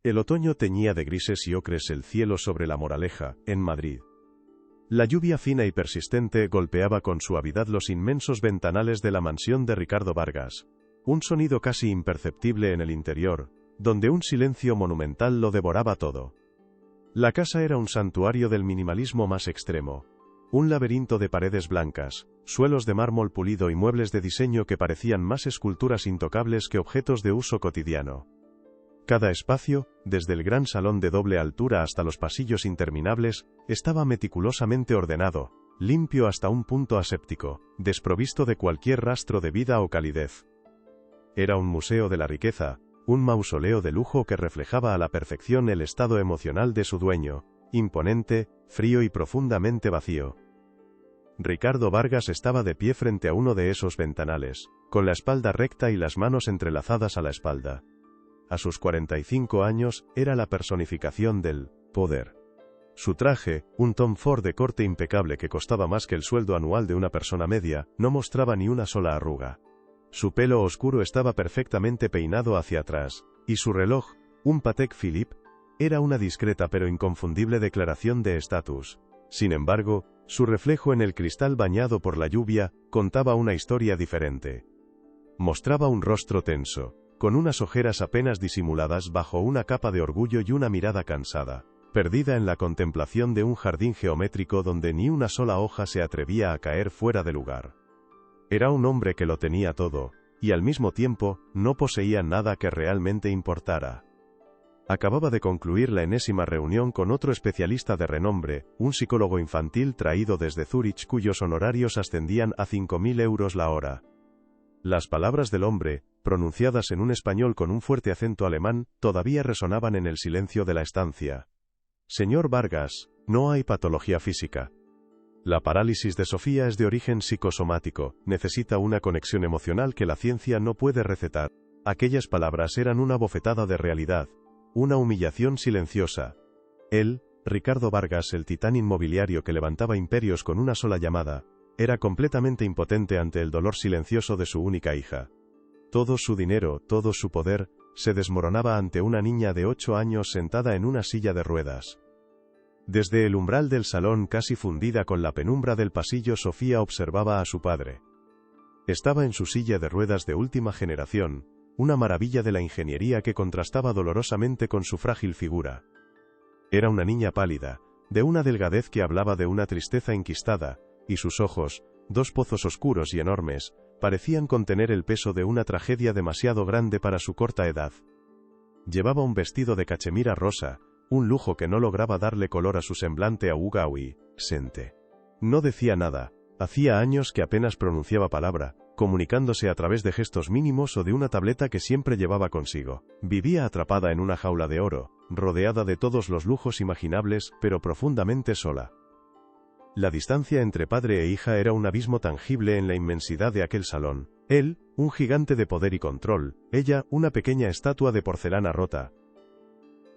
El otoño teñía de grises y ocres el cielo sobre La Moraleja, en Madrid. La lluvia fina y persistente golpeaba con suavidad los inmensos ventanales de la mansión de Ricardo Vargas. Un sonido casi imperceptible en el interior, donde un silencio monumental lo devoraba todo. La casa era un santuario del minimalismo más extremo. Un laberinto de paredes blancas, suelos de mármol pulido y muebles de diseño que parecían más esculturas intocables que objetos de uso cotidiano. Cada espacio, desde el gran salón de doble altura hasta los pasillos interminables, estaba meticulosamente ordenado, limpio hasta un punto aséptico, desprovisto de cualquier rastro de vida o calidez. Era un museo de la riqueza, un mausoleo de lujo que reflejaba a la perfección el estado emocional de su dueño, imponente, frío y profundamente vacío. Ricardo Vargas estaba de pie frente a uno de esos ventanales, con la espalda recta y las manos entrelazadas a la espalda. A sus 45 años, era la personificación del poder. Su traje, un Tom Ford de corte impecable que costaba más que el sueldo anual de una persona media, no mostraba ni una sola arruga. Su pelo oscuro estaba perfectamente peinado hacia atrás, y su reloj, un Patek Philippe, era una discreta pero inconfundible declaración de estatus. Sin embargo, su reflejo en el cristal bañado por la lluvia, contaba una historia diferente. Mostraba un rostro tenso, con unas ojeras apenas disimuladas bajo una capa de orgullo y una mirada cansada, perdida en la contemplación de un jardín geométrico donde ni una sola hoja se atrevía a caer fuera de lugar. Era un hombre que lo tenía todo, y al mismo tiempo, no poseía nada que realmente importara. Acababa de concluir la enésima reunión con otro especialista de renombre, un psicólogo infantil traído desde Zúrich cuyos honorarios ascendían a 5.000 euros la hora. Las palabras del hombre, pronunciadas en un español con un fuerte acento alemán, todavía resonaban en el silencio de la estancia. Señor Vargas, no hay patología física. La parálisis de Sofía es de origen psicosomático, necesita una conexión emocional que la ciencia no puede recetar. Aquellas palabras eran una bofetada de realidad, una humillación silenciosa. Él, Ricardo Vargas, el titán inmobiliario que levantaba imperios con una sola llamada, era completamente impotente ante el dolor silencioso de su única hija. Todo su dinero, todo su poder, se desmoronaba ante una niña de 8 años sentada en una silla de ruedas. Desde el umbral del salón, casi fundida con la penumbra del pasillo, Sofía observaba a su padre. Estaba en su silla de ruedas de última generación, una maravilla de la ingeniería que contrastaba dolorosamente con su frágil figura. Era una niña pálida, de una delgadez que hablaba de una tristeza enquistada, y sus ojos, dos pozos oscuros y enormes, parecían contener el peso de una tragedia demasiado grande para su corta edad. Llevaba un vestido de cachemira rosa, un lujo que no lograba darle color a su semblante ausente. No decía nada, hacía años que apenas pronunciaba palabra, comunicándose a través de gestos mínimos o de una tableta que siempre llevaba consigo. Vivía atrapada en una jaula de oro, rodeada de todos los lujos imaginables, pero profundamente sola. La distancia entre padre e hija era un abismo tangible en la inmensidad de aquel salón. Él, un gigante de poder y control, ella, una pequeña estatua de porcelana rota.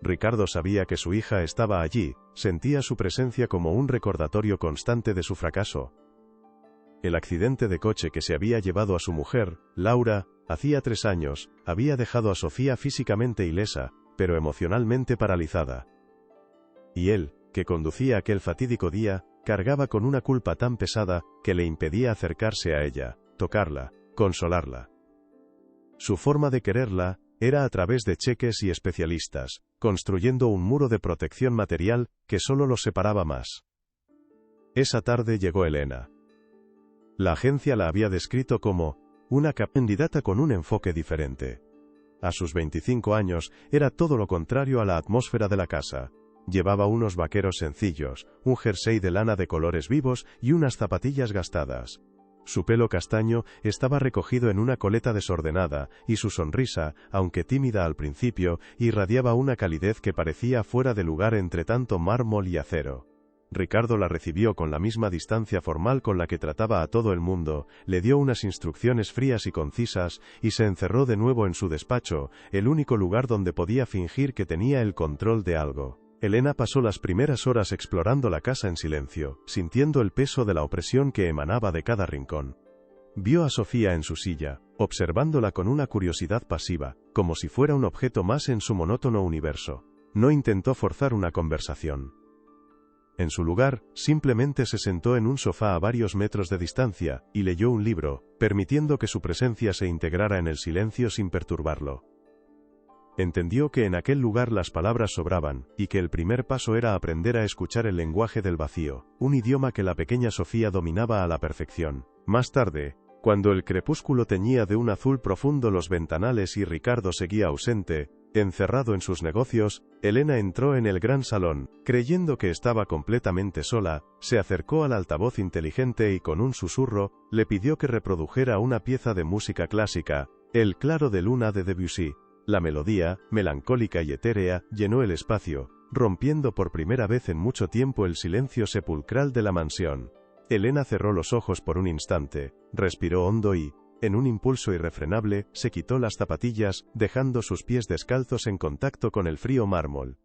Ricardo sabía que su hija estaba allí, sentía su presencia como un recordatorio constante de su fracaso. El accidente de coche que se había llevado a su mujer, Laura, hacía 3 años, había dejado a Sofía físicamente ilesa, pero emocionalmente paralizada. Y él, que conducía aquel fatídico día, cargaba con una culpa tan pesada, que le impedía acercarse a ella, tocarla, consolarla. Su forma de quererla, era a través de cheques y especialistas, construyendo un muro de protección material, que solo los separaba más. Esa tarde llegó Elena. La agencia la había descrito como una candidata con un enfoque diferente. A sus 25 años, era todo lo contrario a la atmósfera de la casa. Llevaba unos vaqueros sencillos, un jersey de lana de colores vivos y unas zapatillas gastadas. Su pelo castaño estaba recogido en una coleta desordenada, y su sonrisa, aunque tímida al principio, irradiaba una calidez que parecía fuera de lugar entre tanto mármol y acero. Ricardo la recibió con la misma distancia formal con la que trataba a todo el mundo, le dio unas instrucciones frías y concisas, y se encerró de nuevo en su despacho, el único lugar donde podía fingir que tenía el control de algo. Elena pasó las primeras horas explorando la casa en silencio, sintiendo el peso de la opresión que emanaba de cada rincón. Vio a Sofía en su silla, observándola con una curiosidad pasiva, como si fuera un objeto más en su monótono universo. No intentó forzar una conversación. En su lugar, simplemente se sentó en un sofá a varios metros de distancia, y leyó un libro, permitiendo que su presencia se integrara en el silencio sin perturbarlo. Entendió que en aquel lugar las palabras sobraban, y que el primer paso era aprender a escuchar el lenguaje del vacío, un idioma que la pequeña Sofía dominaba a la perfección. Más tarde, cuando el crepúsculo teñía de un azul profundo los ventanales y Ricardo seguía ausente, encerrado en sus negocios, Elena entró en el gran salón, creyendo que estaba completamente sola, se acercó al altavoz inteligente y con un susurro, le pidió que reprodujera una pieza de música clásica, El claro de luna de Debussy. La melodía, melancólica y etérea, llenó el espacio, rompiendo por primera vez en mucho tiempo el silencio sepulcral de la mansión. Elena cerró los ojos por un instante, respiró hondo y, en un impulso irrefrenable, se quitó las zapatillas, dejando sus pies descalzos en contacto con el frío mármol.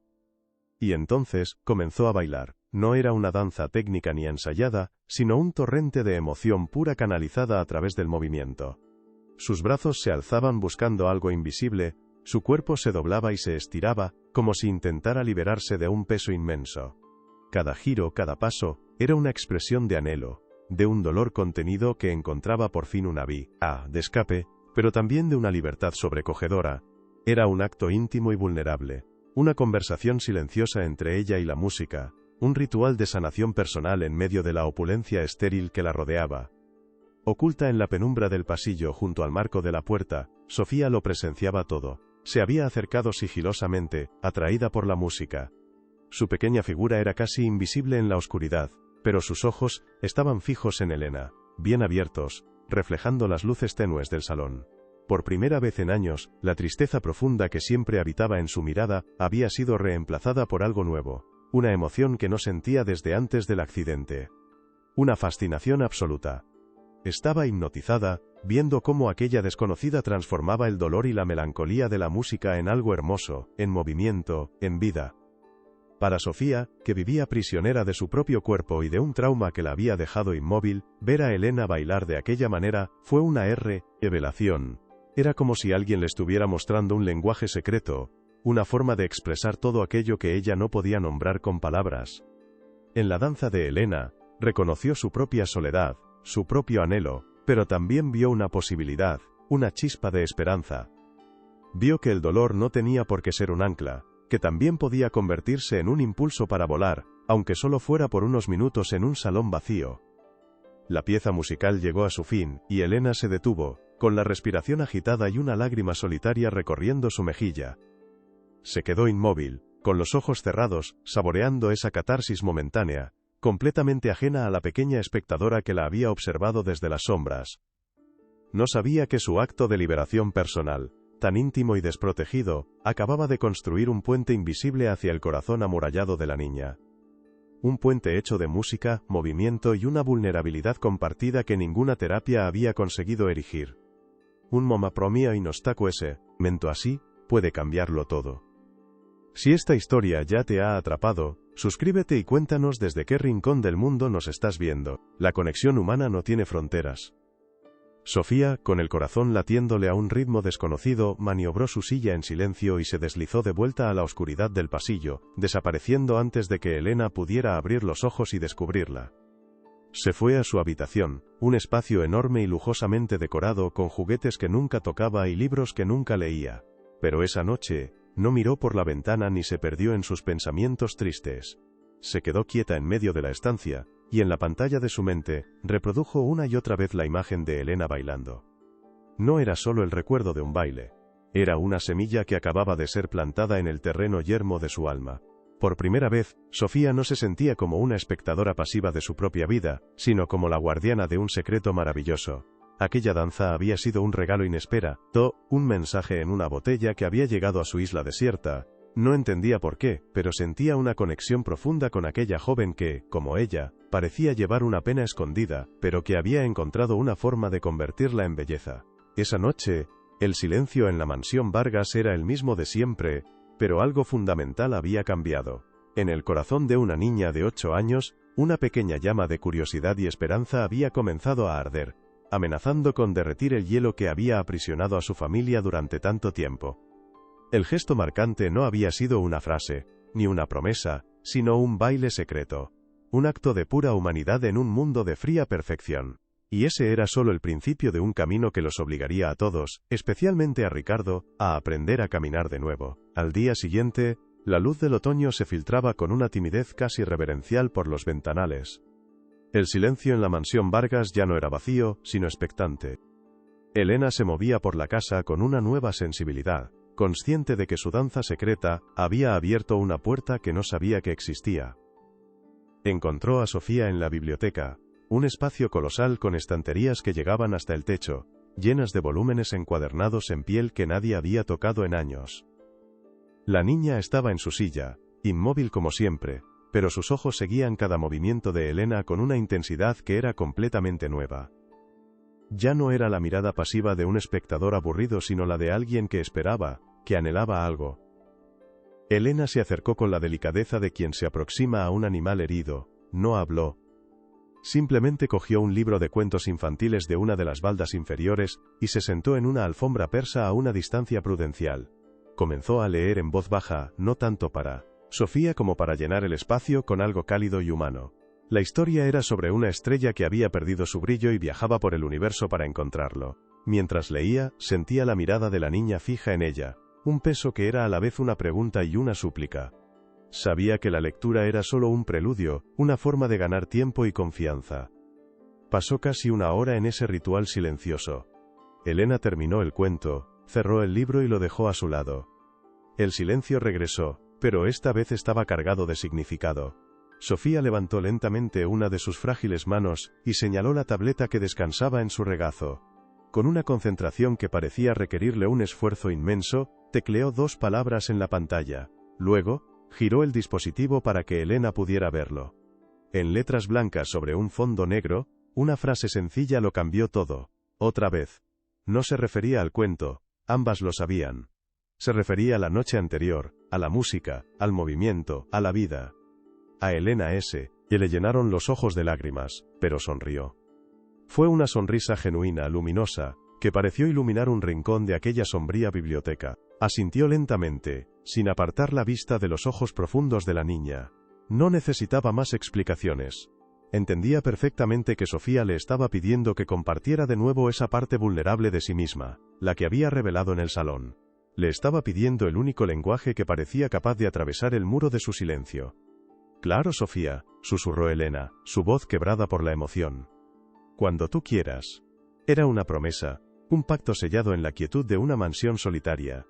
Y entonces, comenzó a bailar. No era una danza técnica ni ensayada, sino un torrente de emoción pura canalizada a través del movimiento. Sus brazos se alzaban buscando algo invisible, su cuerpo se doblaba y se estiraba, como si intentara liberarse de un peso inmenso. Cada giro, cada paso, era una expresión de anhelo, de un dolor contenido que encontraba por fin una vía de escape, pero también de una libertad sobrecogedora. Era un acto íntimo y vulnerable, una conversación silenciosa entre ella y la música, un ritual de sanación personal en medio de la opulencia estéril que la rodeaba. Oculta en la penumbra del pasillo junto al marco de la puerta, Sofía lo presenciaba todo. Se había acercado sigilosamente, atraída por la música. Su pequeña figura era casi invisible en la oscuridad, pero sus ojos estaban fijos en Elena, bien abiertos, reflejando las luces tenues del salón. Por primera vez en años, la tristeza profunda que siempre habitaba en su mirada había sido reemplazada por algo nuevo, una emoción que no sentía desde antes del accidente. Una fascinación absoluta. Estaba hipnotizada, viendo cómo aquella desconocida transformaba el dolor y la melancolía de la música en algo hermoso, en movimiento, en vida. Para Sofía, que vivía prisionera de su propio cuerpo y de un trauma que la había dejado inmóvil, ver a Elena bailar de aquella manera fue una revelación. Era como si alguien le estuviera mostrando un lenguaje secreto, una forma de expresar todo aquello que ella no podía nombrar con palabras. En la danza de Elena, reconoció su propia soledad, su propio anhelo, pero también vio una posibilidad, una chispa de esperanza. Vio que el dolor no tenía por qué ser un ancla, que también podía convertirse en un impulso para volar, aunque solo fuera por unos minutos en un salón vacío. La pieza musical llegó a su fin, y Elena se detuvo, con la respiración agitada y una lágrima solitaria recorriendo su mejilla. Se quedó inmóvil, con los ojos cerrados, saboreando esa catarsis momentánea, completamente ajena a la pequeña espectadora que la había observado desde las sombras. No sabía que su acto de liberación personal, tan íntimo y desprotegido, acababa de construir un puente invisible hacia el corazón amurallado de la niña. Un puente hecho de música, movimiento y una vulnerabilidad compartida que ninguna terapia había conseguido erigir. Un momapromia inostacuese, mento así, puede cambiarlo todo. Si esta historia ya te ha atrapado, suscríbete y cuéntanos desde qué rincón del mundo nos estás viendo. La conexión humana no tiene fronteras. Sofía, con el corazón latiéndole a un ritmo desconocido, maniobró su silla en silencio y se deslizó de vuelta a la oscuridad del pasillo, desapareciendo antes de que Elena pudiera abrir los ojos y descubrirla. Se fue a su habitación, un espacio enorme y lujosamente decorado con juguetes que nunca tocaba y libros que nunca leía. Pero esa noche, no miró por la ventana ni se perdió en sus pensamientos tristes. Se quedó quieta en medio de la estancia, y en la pantalla de su mente, reprodujo una y otra vez la imagen de Elena bailando. No era solo el recuerdo de un baile. Era una semilla que acababa de ser plantada en el terreno yermo de su alma. Por primera vez, Sofía no se sentía como una espectadora pasiva de su propia vida, sino como la guardiana de un secreto maravilloso. Aquella danza había sido un regalo inesperado, un mensaje en una botella que había llegado a su isla desierta. No entendía por qué, pero sentía una conexión profunda con aquella joven que, como ella, parecía llevar una pena escondida, pero que había encontrado una forma de convertirla en belleza. Esa noche, el silencio en la mansión Vargas era el mismo de siempre, pero algo fundamental había cambiado. En el corazón de una niña de 8 años, una pequeña llama de curiosidad y esperanza había comenzado a arder. amenazando con derretir el hielo que había aprisionado a su familia durante tanto tiempo. El gesto marcante no había sido una frase, ni una promesa, sino un baile secreto. Un acto de pura humanidad en un mundo de fría perfección. Y ese era solo el principio de un camino que los obligaría a todos, especialmente a Ricardo, a aprender a caminar de nuevo. Al día siguiente, la luz del otoño se filtraba con una timidez casi reverencial por los ventanales. El silencio en la mansión Vargas ya no era vacío, sino expectante. Elena se movía por la casa con una nueva sensibilidad, consciente de que su danza secreta había abierto una puerta que no sabía que existía. Encontró a Sofía en la biblioteca, un espacio colosal con estanterías que llegaban hasta el techo, llenas de volúmenes encuadernados en piel que nadie había tocado en años. La niña estaba en su silla, inmóvil como siempre, pero sus ojos seguían cada movimiento de Elena con una intensidad que era completamente nueva. Ya no era la mirada pasiva de un espectador aburrido, sino la de alguien que esperaba, que anhelaba algo. Elena se acercó con la delicadeza de quien se aproxima a un animal herido. No habló. Simplemente cogió un libro de cuentos infantiles de una de las baldas inferiores y se sentó en una alfombra persa a una distancia prudencial. Comenzó a leer en voz baja, no tanto para Sofía como para llenar el espacio con algo cálido y humano. La historia era sobre una estrella que había perdido su brillo y viajaba por el universo para encontrarlo. Mientras leía, sentía la mirada de la niña fija en ella, un peso que era a la vez una pregunta y una súplica. Sabía que la lectura era solo un preludio, una forma de ganar tiempo y confianza. Pasó casi una hora en ese ritual silencioso. Elena terminó el cuento, cerró el libro y lo dejó a su lado. El silencio regresó, pero esta vez estaba cargado de significado. Sofía levantó lentamente una de sus frágiles manos y señaló la tableta que descansaba en su regazo. Con una concentración que parecía requerirle un esfuerzo inmenso, tecleó 2 palabras en la pantalla. Luego, giró el dispositivo para que Elena pudiera verlo. En letras blancas sobre un fondo negro, una frase sencilla lo cambió todo. Otra vez. No se refería al cuento, ambas lo sabían. Se refería a la noche anterior, a la música, al movimiento, a la vida. A Elena y le llenaron los ojos de lágrimas, pero sonrió. Fue una sonrisa genuina, luminosa, que pareció iluminar un rincón de aquella sombría biblioteca. Asintió lentamente, sin apartar la vista de los ojos profundos de la niña. No necesitaba más explicaciones. Entendía perfectamente que Sofía le estaba pidiendo que compartiera de nuevo esa parte vulnerable de sí misma, la que había revelado en el salón. Le estaba pidiendo el único lenguaje que parecía capaz de atravesar el muro de su silencio. «Claro, Sofía», susurró Elena, su voz quebrada por la emoción. «Cuando tú quieras». Era una promesa, un pacto sellado en la quietud de una mansión solitaria.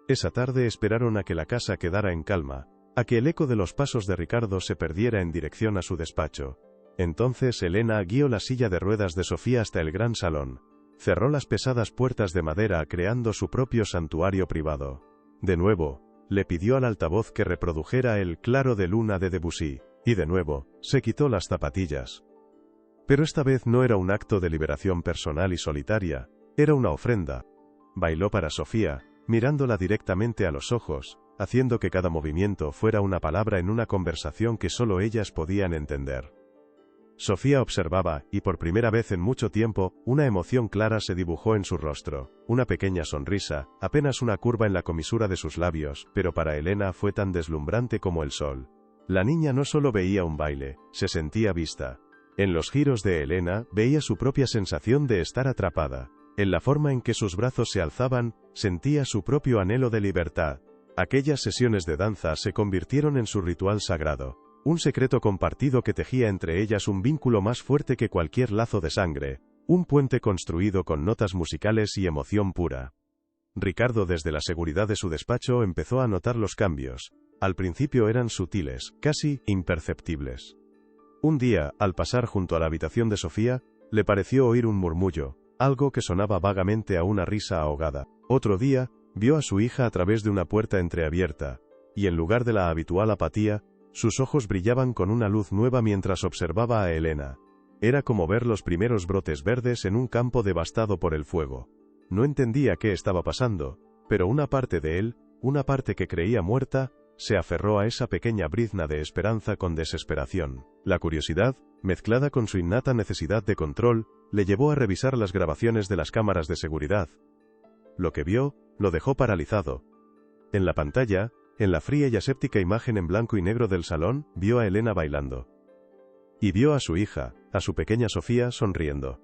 Esa tarde esperaron a que la casa quedara en calma, a que el eco de los pasos de Ricardo se perdiera en dirección a su despacho. Entonces Elena guió la silla de ruedas de Sofía hasta el gran salón. Cerró las pesadas puertas de madera creando su propio santuario privado. De nuevo, le pidió al altavoz que reprodujera el Claro de Luna de Debussy, y de nuevo, se quitó las zapatillas. Pero esta vez no era un acto de liberación personal y solitaria, era una ofrenda. Bailó para Sofía, mirándola directamente a los ojos, haciendo que cada movimiento fuera una palabra en una conversación que solo ellas podían entender. Sofía observaba, y por primera vez en mucho tiempo, una emoción clara se dibujó en su rostro, una pequeña sonrisa, apenas una curva en la comisura de sus labios, pero para Elena fue tan deslumbrante como el sol. La niña no solo veía un baile, se sentía vista. En los giros de Elena, veía su propia sensación de estar atrapada. En la forma en que sus brazos se alzaban, sentía su propio anhelo de libertad. Aquellas sesiones de danza se convirtieron en su ritual sagrado. Un secreto compartido que tejía entre ellas un vínculo más fuerte que cualquier lazo de sangre, un puente construido con notas musicales y emoción pura. Ricardo, desde la seguridad de su despacho, empezó a notar los cambios. Al principio eran sutiles, casi imperceptibles. Un día, al pasar junto a la habitación de Sofía, le pareció oír un murmullo, algo que sonaba vagamente a una risa ahogada. Otro día, vio a su hija a través de una puerta entreabierta, y en lugar de la habitual apatía, sus ojos brillaban con una luz nueva mientras observaba a Elena. Era como ver los primeros brotes verdes en un campo devastado por el fuego. No entendía qué estaba pasando, pero una parte de él, una parte que creía muerta, se aferró a esa pequeña brizna de esperanza con desesperación. La curiosidad, mezclada con su innata necesidad de control, le llevó a revisar las grabaciones de las cámaras de seguridad. Lo que vio, lo dejó paralizado. En la pantalla, en la fría y aséptica imagen en blanco y negro del salón, vio a Elena bailando. Y vio a su hija, a su pequeña Sofía, sonriendo.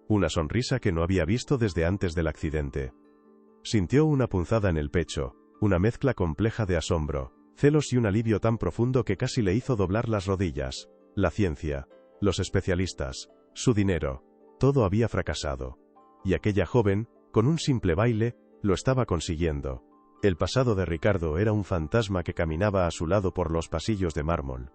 Una sonrisa que no había visto desde antes del accidente. Sintió una punzada en el pecho, una mezcla compleja de asombro, celos y un alivio tan profundo que casi le hizo doblar las rodillas. La ciencia, los especialistas, su dinero, todo había fracasado. Y aquella joven, con un simple baile, lo estaba consiguiendo. El pasado de Ricardo era un fantasma que caminaba a su lado por los pasillos de mármol.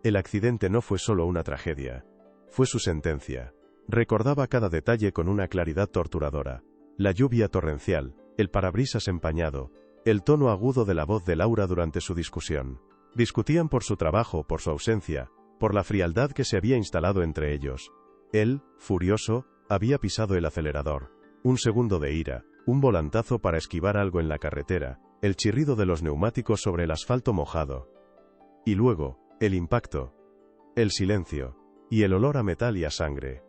El accidente no fue solo una tragedia. Fue su sentencia. Recordaba cada detalle con una claridad torturadora. La lluvia torrencial, el parabrisas empañado, el tono agudo de la voz de Laura durante su discusión. Discutían por su trabajo, por su ausencia, por la frialdad que se había instalado entre ellos. Él, furioso, había pisado el acelerador. Un segundo de ira, un volantazo para esquivar algo en la carretera, el chirrido de los neumáticos sobre el asfalto mojado. Y luego, el impacto, el silencio, y el olor a metal y a sangre.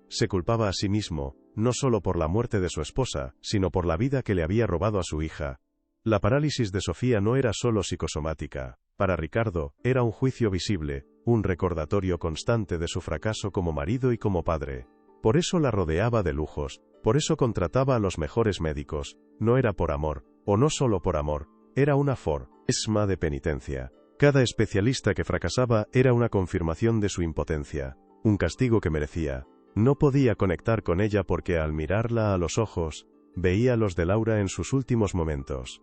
Se culpaba a sí mismo, no solo por la muerte de su esposa, sino por la vida que le había robado a su hija. La parálisis de Sofía no era solo psicosomática. Para Ricardo, era un juicio visible, un recordatorio constante de su fracaso como marido y como padre. Por eso la rodeaba de lujos, por eso contrataba a los mejores médicos. No era por amor, o no solo por amor, era una forma de penitencia. Cada especialista que fracasaba era una confirmación de su impotencia, un castigo que merecía. No podía conectar con ella porque al mirarla a los ojos, veía los de Laura en sus últimos momentos.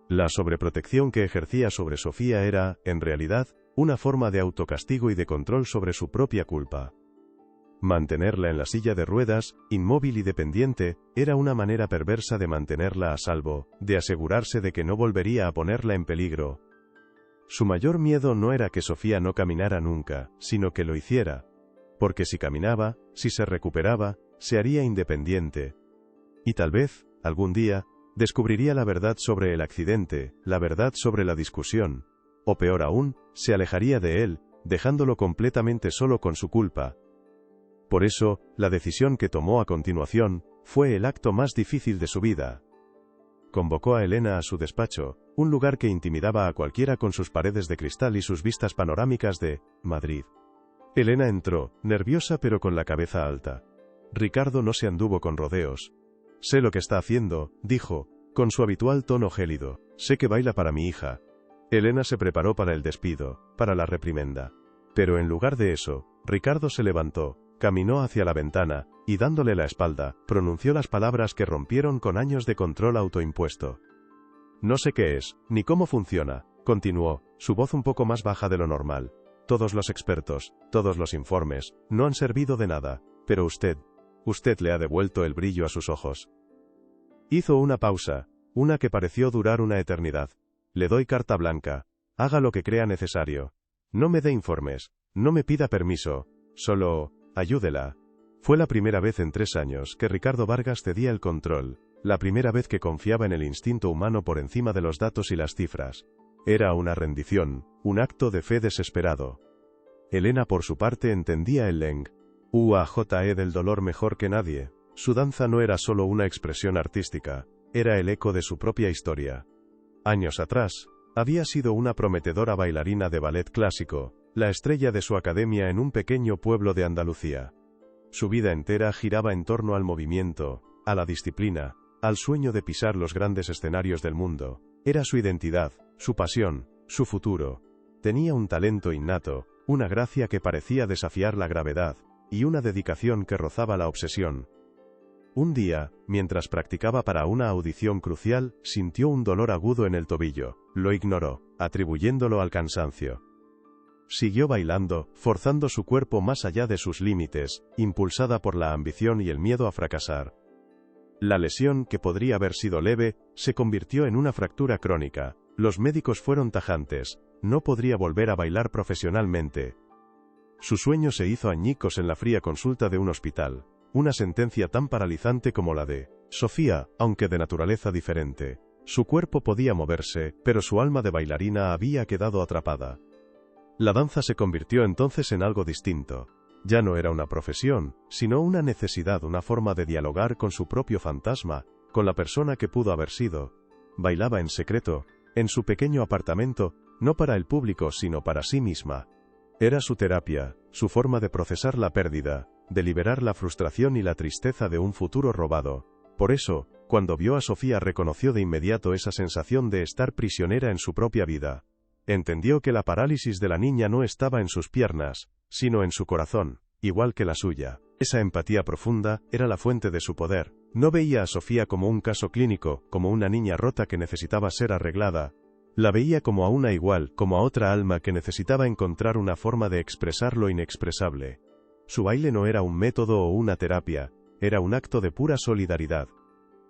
La sobreprotección que ejercía sobre Sofía era, en realidad, una forma de autocastigo y de control sobre su propia culpa. Mantenerla en la silla de ruedas, inmóvil y dependiente, era una manera perversa de mantenerla a salvo, de asegurarse de que no volvería a ponerla en peligro. Su mayor miedo no era que Sofía no caminara nunca, sino que lo hiciera. Porque si caminaba, si se recuperaba, se haría independiente. Y tal vez, algún día, descubriría la verdad sobre el accidente, la verdad sobre la discusión. O peor aún, se alejaría de él, dejándolo completamente solo con su culpa. Por eso, la decisión que tomó a continuación, fue el acto más difícil de su vida. Convocó a Elena a su despacho, un lugar que intimidaba a cualquiera con sus paredes de cristal y sus vistas panorámicas de Madrid. Elena entró, nerviosa pero con la cabeza alta. Ricardo no se anduvo con rodeos. «Sé lo que está haciendo», dijo, con su habitual tono gélido. «Sé que baila para mi hija». Elena se preparó para el despido, para la reprimenda. Pero en lugar de eso, Ricardo se levantó, caminó hacia la ventana, y dándole la espalda, pronunció las palabras que rompieron con años de control autoimpuesto. «No sé qué es, ni cómo funciona», continuó, su voz un poco más baja de lo normal. «Todos los expertos, todos los informes, no han servido de nada, pero usted le ha devuelto el brillo a sus ojos». Hizo una pausa, una que pareció durar una eternidad. «Le doy carta blanca. Haga lo que crea necesario. No me dé informes, no me pida permiso, solo ayúdela». Fue la primera vez en 3 años que Ricardo Vargas cedía el control, la primera vez que confiaba en el instinto humano por encima de los datos y las cifras. Era una rendición, un acto de fe desesperado. Elena por su parte entendía el lenguaje del dolor mejor que nadie. Su danza no era solo una expresión artística, era el eco de su propia historia. Años atrás, había sido una prometedora bailarina de ballet clásico, la estrella de su academia en un pequeño pueblo de Andalucía. Su vida entera giraba en torno al movimiento, a la disciplina, al sueño de pisar los grandes escenarios del mundo. Era su identidad, su pasión, su futuro. Tenía un talento innato, una gracia que parecía desafiar la gravedad, y una dedicación que rozaba la obsesión. Un día, mientras practicaba para una audición crucial, sintió un dolor agudo en el tobillo. Lo ignoró, atribuyéndolo al cansancio. Siguió bailando, forzando su cuerpo más allá de sus límites, impulsada por la ambición y el miedo a fracasar. La lesión, que podría haber sido leve, se convirtió en una fractura crónica. Los médicos fueron tajantes: no podría volver a bailar profesionalmente. Su sueño se hizo añicos en la fría consulta de un hospital. Una sentencia tan paralizante como la de Sofía, aunque de naturaleza diferente. Su cuerpo podía moverse, pero su alma de bailarina había quedado atrapada. La danza se convirtió entonces en algo distinto. Ya no era una profesión, sino una necesidad, una forma de dialogar con su propio fantasma, con la persona que pudo haber sido. Bailaba en secreto, en su pequeño apartamento, no para el público sino para sí misma. Era su terapia, su forma de procesar la pérdida, de liberar la frustración y la tristeza de un futuro robado. Por eso, cuando vio a Sofía reconoció de inmediato esa sensación de estar prisionera en su propia vida. Entendió que la parálisis de la niña no estaba en sus piernas, sino en su corazón, igual que la suya. Esa empatía profunda era la fuente de su poder. No veía a Sofía como un caso clínico, como una niña rota que necesitaba ser arreglada. La veía como a una igual, como a otra alma que necesitaba encontrar una forma de expresar lo inexpresable. Su baile no era un método o una terapia, era un acto de pura solidaridad.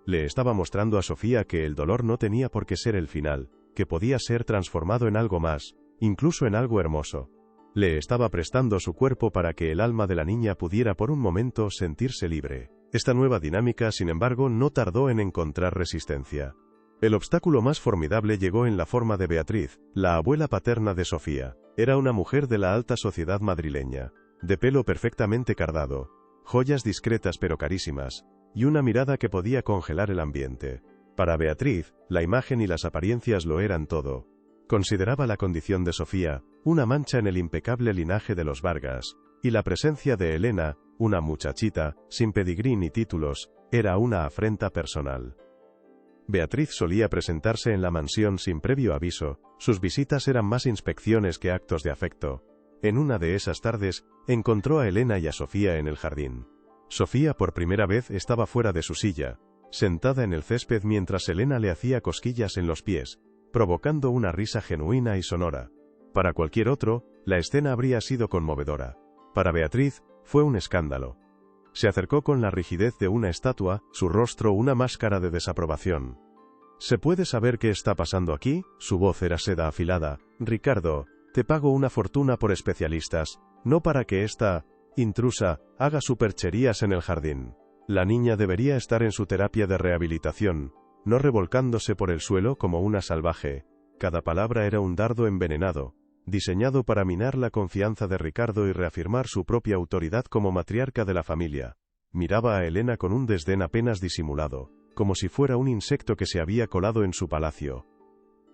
Le estaba mostrando a Sofía que el dolor no tenía por qué ser el final, que podía ser transformado en algo más, incluso en algo hermoso. Le estaba prestando su cuerpo para que el alma de la niña pudiera por un momento sentirse libre. Esta nueva dinámica, sin embargo, no tardó en encontrar resistencia. El obstáculo más formidable llegó en la forma de Beatriz, la abuela paterna de Sofía. Era una mujer de la alta sociedad madrileña, de pelo perfectamente cardado, joyas discretas pero carísimas, y una mirada que podía congelar el ambiente. Para Beatriz, la imagen y las apariencias lo eran todo. Consideraba la condición de Sofía una mancha en el impecable linaje de los Vargas, y la presencia de Elena, una muchachita, sin pedigrí ni títulos, era una afrenta personal. Beatriz solía presentarse en la mansión sin previo aviso, sus visitas eran más inspecciones que actos de afecto. En una de esas tardes, encontró a Elena y a Sofía en el jardín. Sofía por primera vez estaba fuera de su silla, sentada en el césped mientras Elena le hacía cosquillas en los pies, provocando una risa genuina y sonora. Para cualquier otro, la escena habría sido conmovedora. Para Beatriz, fue un escándalo. Se acercó con la rigidez de una estatua, su rostro una máscara de desaprobación. ¿Se puede saber qué está pasando aquí? Su voz era seda afilada. Ricardo, te pago una fortuna por especialistas, no para que esta intrusa haga supercherías en el jardín. La niña debería estar en su terapia de rehabilitación, no revolcándose por el suelo como una salvaje. Cada palabra era un dardo envenenado, diseñado para minar la confianza de Ricardo y reafirmar su propia autoridad como matriarca de la familia. Miraba a Elena con un desdén apenas disimulado, como si fuera un insecto que se había colado en su palacio.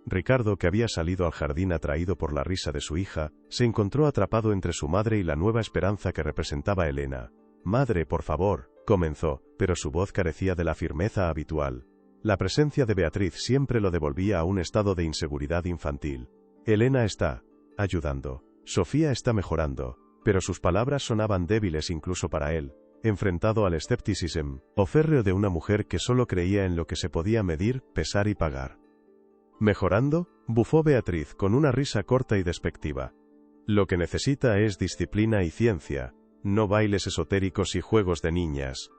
Ricardo, que había salido al jardín atraído por la risa de su hija, se encontró atrapado entre su madre y la nueva esperanza que representaba Elena. «Madre, por favor», comenzó, pero su voz carecía de la firmeza habitual. La presencia de Beatriz siempre lo devolvía a un estado de inseguridad infantil. Elena está ayudando. Sofía está mejorando. Pero sus palabras sonaban débiles incluso para él, enfrentado al escepticismo férreo de una mujer que solo creía en lo que se podía medir, pesar y pagar. ¿Mejorando?, bufó Beatriz con una risa corta y despectiva. Lo que necesita es disciplina y ciencia, no bailes esotéricos y juegos de niñas.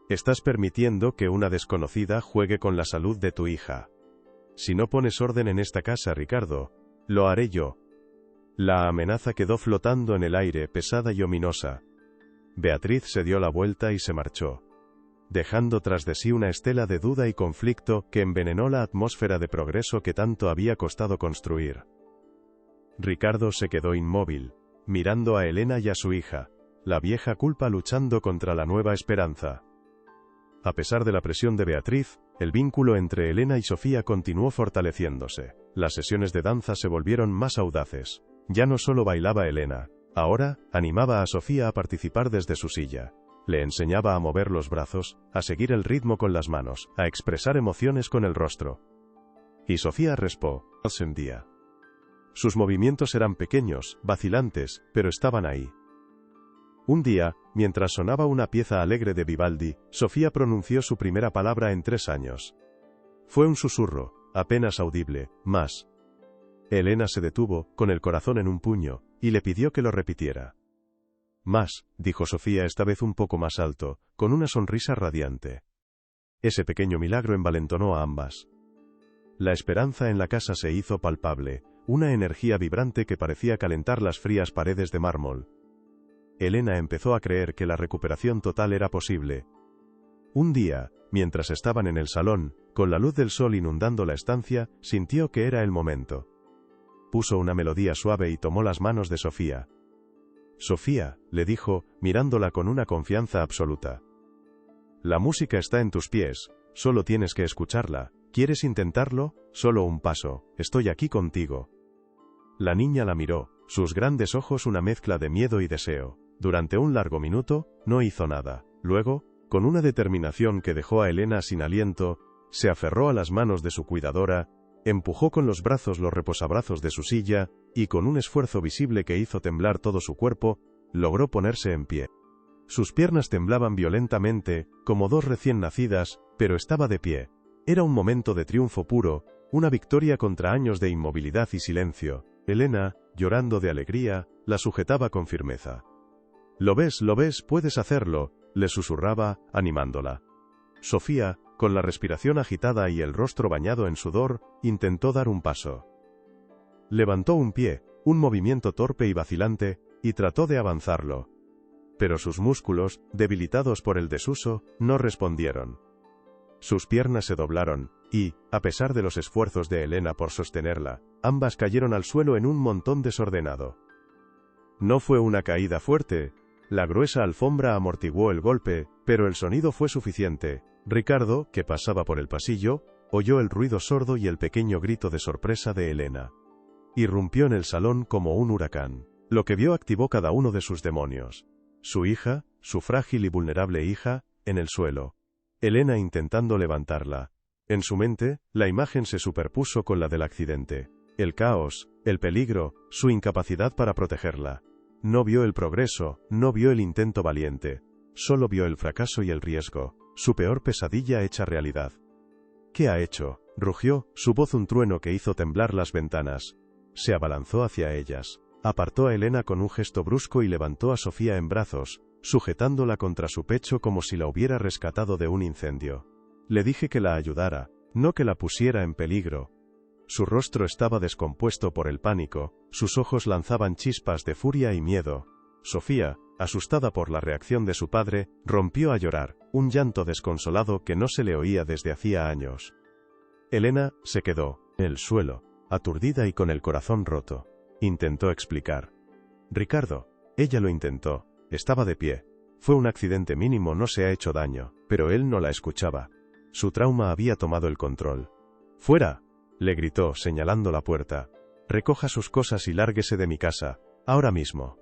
Estás permitiendo que una desconocida juegue con la salud de tu hija. Si no pones orden en esta casa, Ricardo, lo haré yo. La amenaza quedó flotando en el aire, pesada y ominosa. Beatriz se dio la vuelta y se marchó, dejando tras de sí una estela de duda y conflicto que envenenó la atmósfera de progreso que tanto había costado construir. Ricardo se quedó inmóvil, mirando a Elena y a su hija, la vieja culpa luchando contra la nueva esperanza. A pesar de la presión de Beatriz, el vínculo entre Elena y Sofía continuó fortaleciéndose. Las sesiones de danza se volvieron más audaces. Ya no solo bailaba Elena, ahora, animaba a Sofía a participar desde su silla. Le enseñaba a mover los brazos, a seguir el ritmo con las manos, a expresar emociones con el rostro. Y Sofía respondía. Sus movimientos eran pequeños, vacilantes, pero estaban ahí. Un día, mientras sonaba una pieza alegre de Vivaldi, Sofía pronunció su primera palabra en 3 años. Fue un susurro, apenas audible, más. Elena se detuvo, con el corazón en un puño, y le pidió que lo repitiera. Más, dijo Sofía esta vez un poco más alto, con una sonrisa radiante. Ese pequeño milagro envalentonó a ambas. La esperanza en la casa se hizo palpable, una energía vibrante que parecía calentar las frías paredes de mármol. Elena empezó a creer que la recuperación total era posible. Un día, mientras estaban en el salón, con la luz del sol inundando la estancia, sintió que era el momento. Puso una melodía suave y tomó las manos de Sofía. «Sofía», le dijo, mirándola con una confianza absoluta. «La música está en tus pies, solo tienes que escucharla. ¿Quieres intentarlo? Solo un paso, estoy aquí contigo». La niña la miró, sus grandes ojos una mezcla de miedo y deseo. Durante un largo minuto, no hizo nada. Luego, con una determinación que dejó a Elena sin aliento, se aferró a las manos de su cuidadora, empujó con los brazos los reposabrazos de su silla, y con un esfuerzo visible que hizo temblar todo su cuerpo, logró ponerse en pie. Sus piernas temblaban violentamente, como dos recién nacidas, pero estaba de pie. Era un momento de triunfo puro, una victoria contra años de inmovilidad y silencio. Elena, llorando de alegría, la sujetaba con firmeza. Lo ves, puedes hacerlo», le susurraba, animándola. Sofía, con la respiración agitada y el rostro bañado en sudor, intentó dar un paso. Levantó un pie, un movimiento torpe y vacilante, y trató de avanzarlo. Pero sus músculos, debilitados por el desuso, no respondieron. Sus piernas se doblaron, y, a pesar de los esfuerzos de Elena por sostenerla, ambas cayeron al suelo en un montón desordenado. No fue una caída fuerte. La gruesa alfombra amortiguó el golpe, pero el sonido fue suficiente. Ricardo, que pasaba por el pasillo, oyó el ruido sordo y el pequeño grito de sorpresa de Elena. Irrumpió en el salón como un huracán. Lo que vio activó cada uno de sus demonios. Su hija, su frágil y vulnerable hija, en el suelo. Elena intentando levantarla. En su mente, la imagen se superpuso con la del accidente. El caos, el peligro, su incapacidad para protegerla. No vio el progreso, no vio el intento valiente. Solo vio el fracaso y el riesgo, su peor pesadilla hecha realidad. «¿Qué ha hecho?», rugió, su voz un trueno que hizo temblar las ventanas. Se abalanzó hacia ellas. Apartó a Elena con un gesto brusco y levantó a Sofía en brazos, sujetándola contra su pecho como si la hubiera rescatado de un incendio. «Le dije que la ayudara, no que la pusiera en peligro». Su rostro estaba descompuesto por el pánico, sus ojos lanzaban chispas de furia y miedo. Sofía, asustada por la reacción de su padre, rompió a llorar, un llanto desconsolado que no se le oía desde hacía años. Elena se quedó, en el suelo, aturdida y con el corazón roto. Intentó explicar. «Ricardo». Ella lo intentó, estaba de pie. Fue un accidente mínimo, no se ha hecho daño, pero él no la escuchaba. Su trauma había tomado el control. «¡Fuera!», le gritó, señalando la puerta. «Recoja sus cosas y lárguese de mi casa, ahora mismo».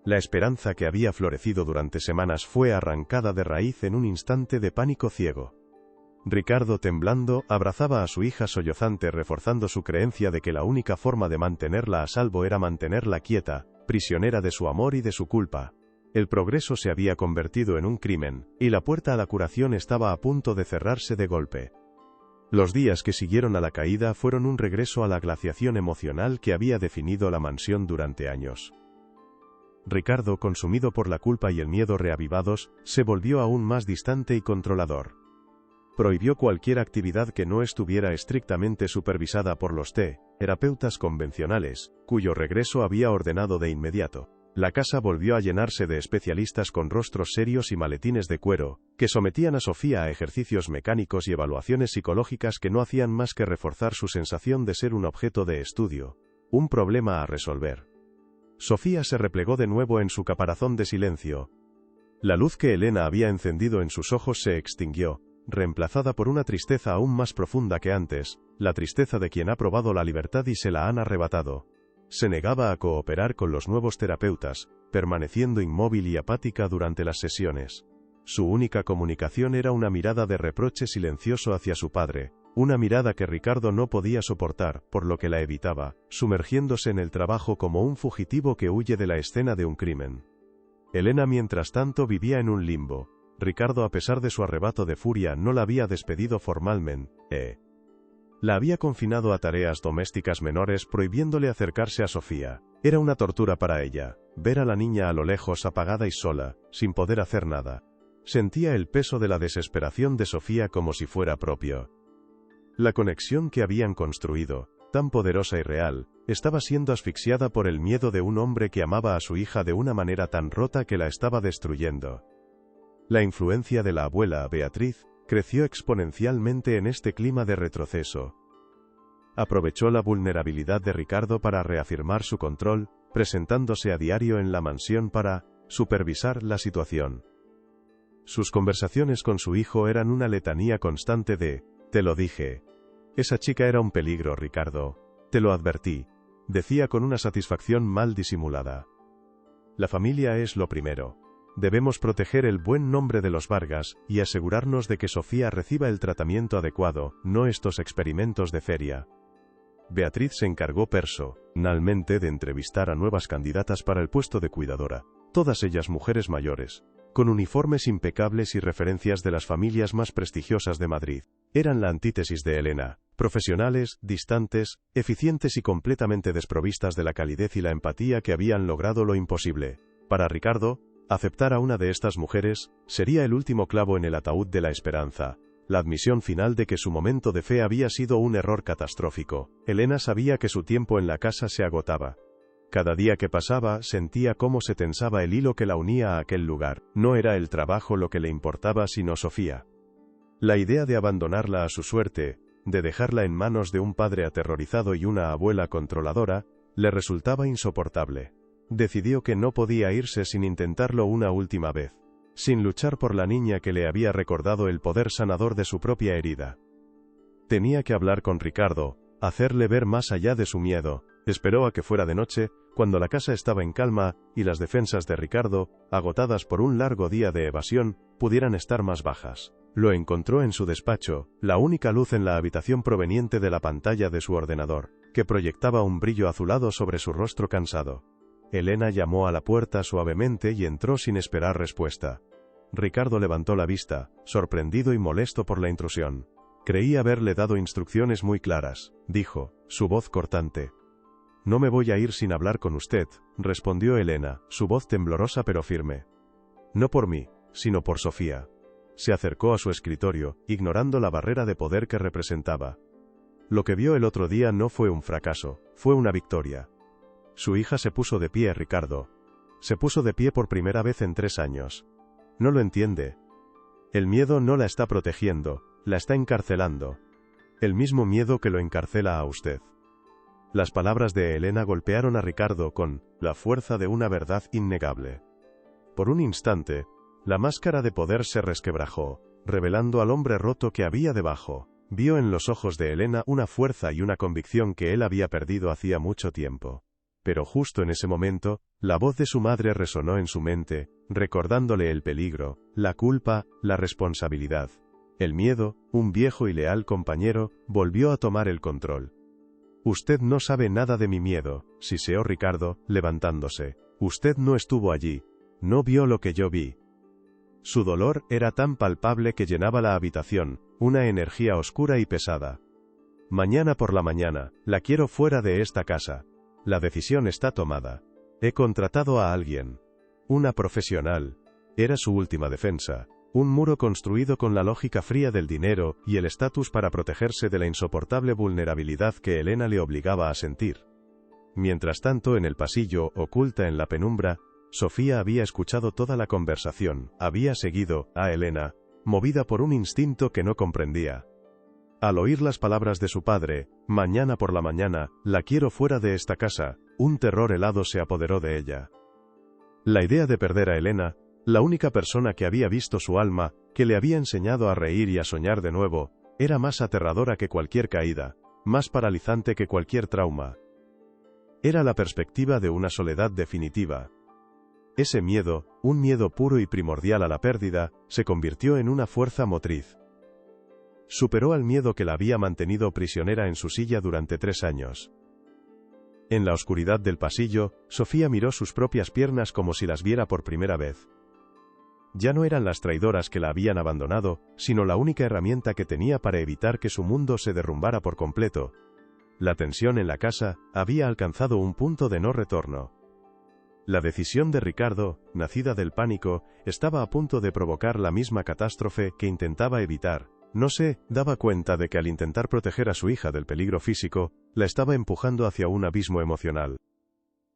La esperanza que había florecido durante semanas fue arrancada de raíz en un instante de pánico ciego. Ricardo, temblando, abrazaba a su hija sollozante, reforzando su creencia de que la única forma de mantenerla a salvo era mantenerla quieta, prisionera de su amor y de su culpa. El progreso se había convertido en un crimen, y la puerta a la curación estaba a punto de cerrarse de golpe. Los días que siguieron a la caída fueron un regreso a la glaciación emocional que había definido la mansión durante años. Ricardo, consumido por la culpa y el miedo reavivados, se volvió aún más distante y controlador. Prohibió cualquier actividad que no estuviera estrictamente supervisada por los terapeutas convencionales, cuyo regreso había ordenado de inmediato. La casa volvió a llenarse de especialistas con rostros serios y maletines de cuero, que sometían a Sofía a ejercicios mecánicos y evaluaciones psicológicas que no hacían más que reforzar su sensación de ser un objeto de estudio, un problema a resolver. Sofía se replegó de nuevo en su caparazón de silencio. La luz que Elena había encendido en sus ojos se extinguió, reemplazada por una tristeza aún más profunda que antes, la tristeza de quien ha probado la libertad y se la han arrebatado. Se negaba a cooperar con los nuevos terapeutas, permaneciendo inmóvil y apática durante las sesiones. Su única comunicación era una mirada de reproche silencioso hacia su padre, una mirada que Ricardo no podía soportar, por lo que la evitaba, sumergiéndose en el trabajo como un fugitivo que huye de la escena de un crimen. Elena, mientras tanto, vivía en un limbo. Ricardo, a pesar de su arrebato de furia, no la había despedido formalmente. La había confinado a tareas domésticas menores, prohibiéndole acercarse a Sofía. Era una tortura para ella, ver a la niña a lo lejos apagada y sola, sin poder hacer nada. Sentía el peso de la desesperación de Sofía como si fuera propio. La conexión que habían construido, tan poderosa y real, estaba siendo asfixiada por el miedo de un hombre que amaba a su hija de una manera tan rota que la estaba destruyendo. La influencia de la abuela Beatriz creció exponencialmente en este clima de retroceso. Aprovechó la vulnerabilidad de Ricardo para reafirmar su control, presentándose a diario en la mansión para supervisar la situación. Sus conversaciones con su hijo eran una letanía constante de: «Te lo dije. Esa chica era un peligro, Ricardo. Te lo advertí», decía con una satisfacción mal disimulada. La familia es lo primero. Debemos proteger el buen nombre de los Vargas y asegurarnos de que Sofía reciba el tratamiento adecuado, no estos experimentos de feria. Beatriz se encargó personalmente de entrevistar a nuevas candidatas para el puesto de cuidadora, todas ellas mujeres mayores, con uniformes impecables y referencias de las familias más prestigiosas de Madrid. Eran la antítesis de Elena, profesionales, distantes, eficientes y completamente desprovistas de la calidez y la empatía que habían logrado lo imposible. Para Ricardo, aceptar a una de estas mujeres sería el último clavo en el ataúd de la esperanza, la admisión final de que su momento de fe había sido un error catastrófico. Elena sabía que su tiempo en la casa se agotaba. Cada día que pasaba sentía cómo se tensaba el hilo que la unía a aquel lugar. No era el trabajo lo que le importaba sino Sofía. La idea de abandonarla a su suerte, de dejarla en manos de un padre aterrorizado y una abuela controladora, le resultaba insoportable. Decidió que no podía irse sin intentarlo una última vez, sin luchar por la niña que le había recordado el poder sanador de su propia herida. Tenía que hablar con Ricardo, hacerle ver más allá de su miedo. Esperó a que fuera de noche, cuando la casa estaba en calma, y las defensas de Ricardo, agotadas por un largo día de evasión, pudieran estar más bajas. Lo encontró en su despacho, la única luz en la habitación proveniente de la pantalla de su ordenador, que proyectaba un brillo azulado sobre su rostro cansado. Elena llamó a la puerta suavemente y entró sin esperar respuesta. Ricardo levantó la vista, sorprendido y molesto por la intrusión. «Creí haberle dado instrucciones muy claras», dijo, su voz cortante. «No me voy a ir sin hablar con usted», respondió Elena, su voz temblorosa pero firme. «No por mí, sino por Sofía». Se acercó a su escritorio, ignorando la barrera de poder que representaba. Lo que vio el otro día no fue un fracaso, fue una victoria. Su hija se puso de pie, Ricardo. Se puso de pie por primera vez en 3 años. No lo entiende. El miedo no la está protegiendo, la está encarcelando. El mismo miedo que lo encarcela a usted. Las palabras de Elena golpearon a Ricardo con la fuerza de una verdad innegable. Por un instante, la máscara de poder se resquebrajó, revelando al hombre roto que había debajo. Vio en los ojos de Elena una fuerza y una convicción que él había perdido hacía mucho tiempo. Pero justo en ese momento, la voz de su madre resonó en su mente, recordándole el peligro, la culpa, la responsabilidad. El miedo, un viejo y leal compañero, volvió a tomar el control. «Usted no sabe nada de mi miedo», siseó Ricardo, levantándose. «Usted no estuvo allí. No vio lo que yo vi». Su dolor era tan palpable que llenaba la habitación, una energía oscura y pesada. «Mañana por la mañana, la quiero fuera de esta casa. La decisión está tomada. He contratado a alguien. Una profesional». Era su última defensa. Un muro construido con la lógica fría del dinero y el estatus para protegerse de la insoportable vulnerabilidad que Elena le obligaba a sentir. Mientras tanto, en el pasillo, oculta en la penumbra, Sofía había escuchado toda la conversación, había seguido a Elena, movida por un instinto que no comprendía. Al oír las palabras de su padre, «mañana por la mañana, la quiero fuera de esta casa», un terror helado se apoderó de ella. La idea de perder a Elena, la única persona que había visto su alma, que le había enseñado a reír y a soñar de nuevo, era más aterradora que cualquier caída, más paralizante que cualquier trauma. Era la perspectiva de una soledad definitiva. Ese miedo, un miedo puro y primordial a la pérdida, se convirtió en una fuerza motriz. Superó al miedo que la había mantenido prisionera en su silla durante 3 años. En la oscuridad del pasillo, Sofía miró sus propias piernas como si las viera por primera vez. Ya no eran las traidoras que la habían abandonado, sino la única herramienta que tenía para evitar que su mundo se derrumbara por completo. La tensión en la casa había alcanzado un punto de no retorno. La decisión de Ricardo, nacida del pánico, estaba a punto de provocar la misma catástrofe que intentaba evitar. No se daba cuenta de que al intentar proteger a su hija del peligro físico, la estaba empujando hacia un abismo emocional.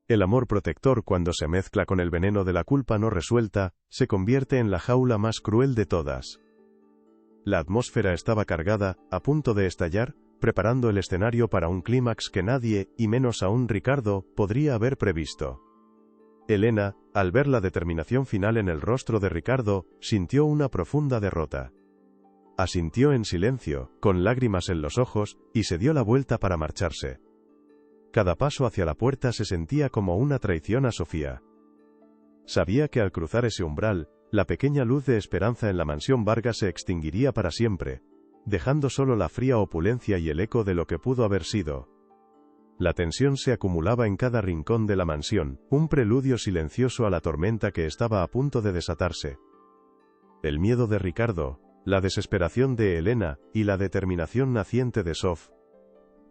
El amor protector, cuando se mezcla con el veneno de la culpa no resuelta, se convierte en la jaula más cruel de todas. La atmósfera estaba cargada, a punto de estallar, preparando el escenario para un clímax que nadie, y menos aún Ricardo, podría haber previsto. Elena, al ver la determinación final en el rostro de Ricardo, sintió una profunda derrota. Asintió en silencio, con lágrimas en los ojos, y se dio la vuelta para marcharse. Cada paso hacia la puerta se sentía como una traición a Sofía. Sabía que al cruzar ese umbral, la pequeña luz de esperanza en la mansión Vargas se extinguiría para siempre, dejando solo la fría opulencia y el eco de lo que pudo haber sido. La tensión se acumulaba en cada rincón de la mansión, un preludio silencioso a la tormenta que estaba a punto de desatarse. El miedo de Ricardo, la desesperación de Elena, y la determinación naciente de Sof,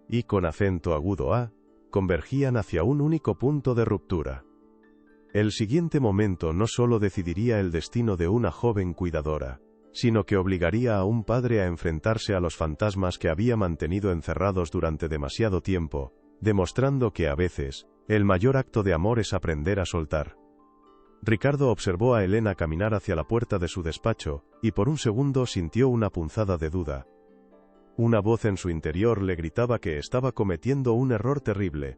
y con acento agudo a, convergían hacia un único punto de ruptura. El siguiente momento no solo decidiría el destino de una joven cuidadora, sino que obligaría a un padre a enfrentarse a los fantasmas que había mantenido encerrados durante demasiado tiempo, demostrando que a veces, el mayor acto de amor es aprender a soltar. Ricardo observó a Elena caminar hacia la puerta de su despacho, y por un segundo sintió una punzada de duda. Una voz en su interior le gritaba que estaba cometiendo un error terrible.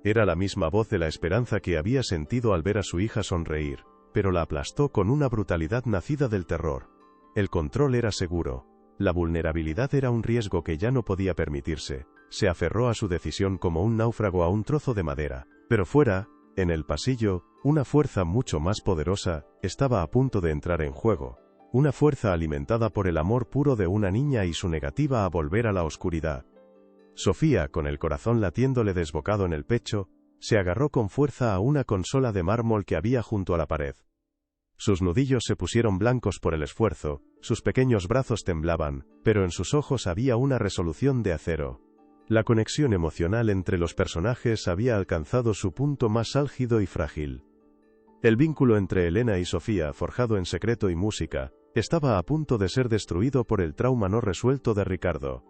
Era la misma voz de la esperanza que había sentido al ver a su hija sonreír, pero la aplastó con una brutalidad nacida del terror. El control era seguro. La vulnerabilidad era un riesgo que ya no podía permitirse. Se aferró a su decisión como un náufrago a un trozo de madera. Pero fuera, en el pasillo, una fuerza mucho más poderosa estaba a punto de entrar en juego. Una fuerza alimentada por el amor puro de una niña y su negativa a volver a la oscuridad. Sofía, con el corazón latiéndole desbocado en el pecho, se agarró con fuerza a una consola de mármol que había junto a la pared. Sus nudillos se pusieron blancos por el esfuerzo, sus pequeños brazos temblaban, pero en sus ojos había una resolución de acero. La conexión emocional entre los personajes había alcanzado su punto más álgido y frágil. El vínculo entre Elena y Sofía, forjado en secreto y música, estaba a punto de ser destruido por el trauma no resuelto de Ricardo.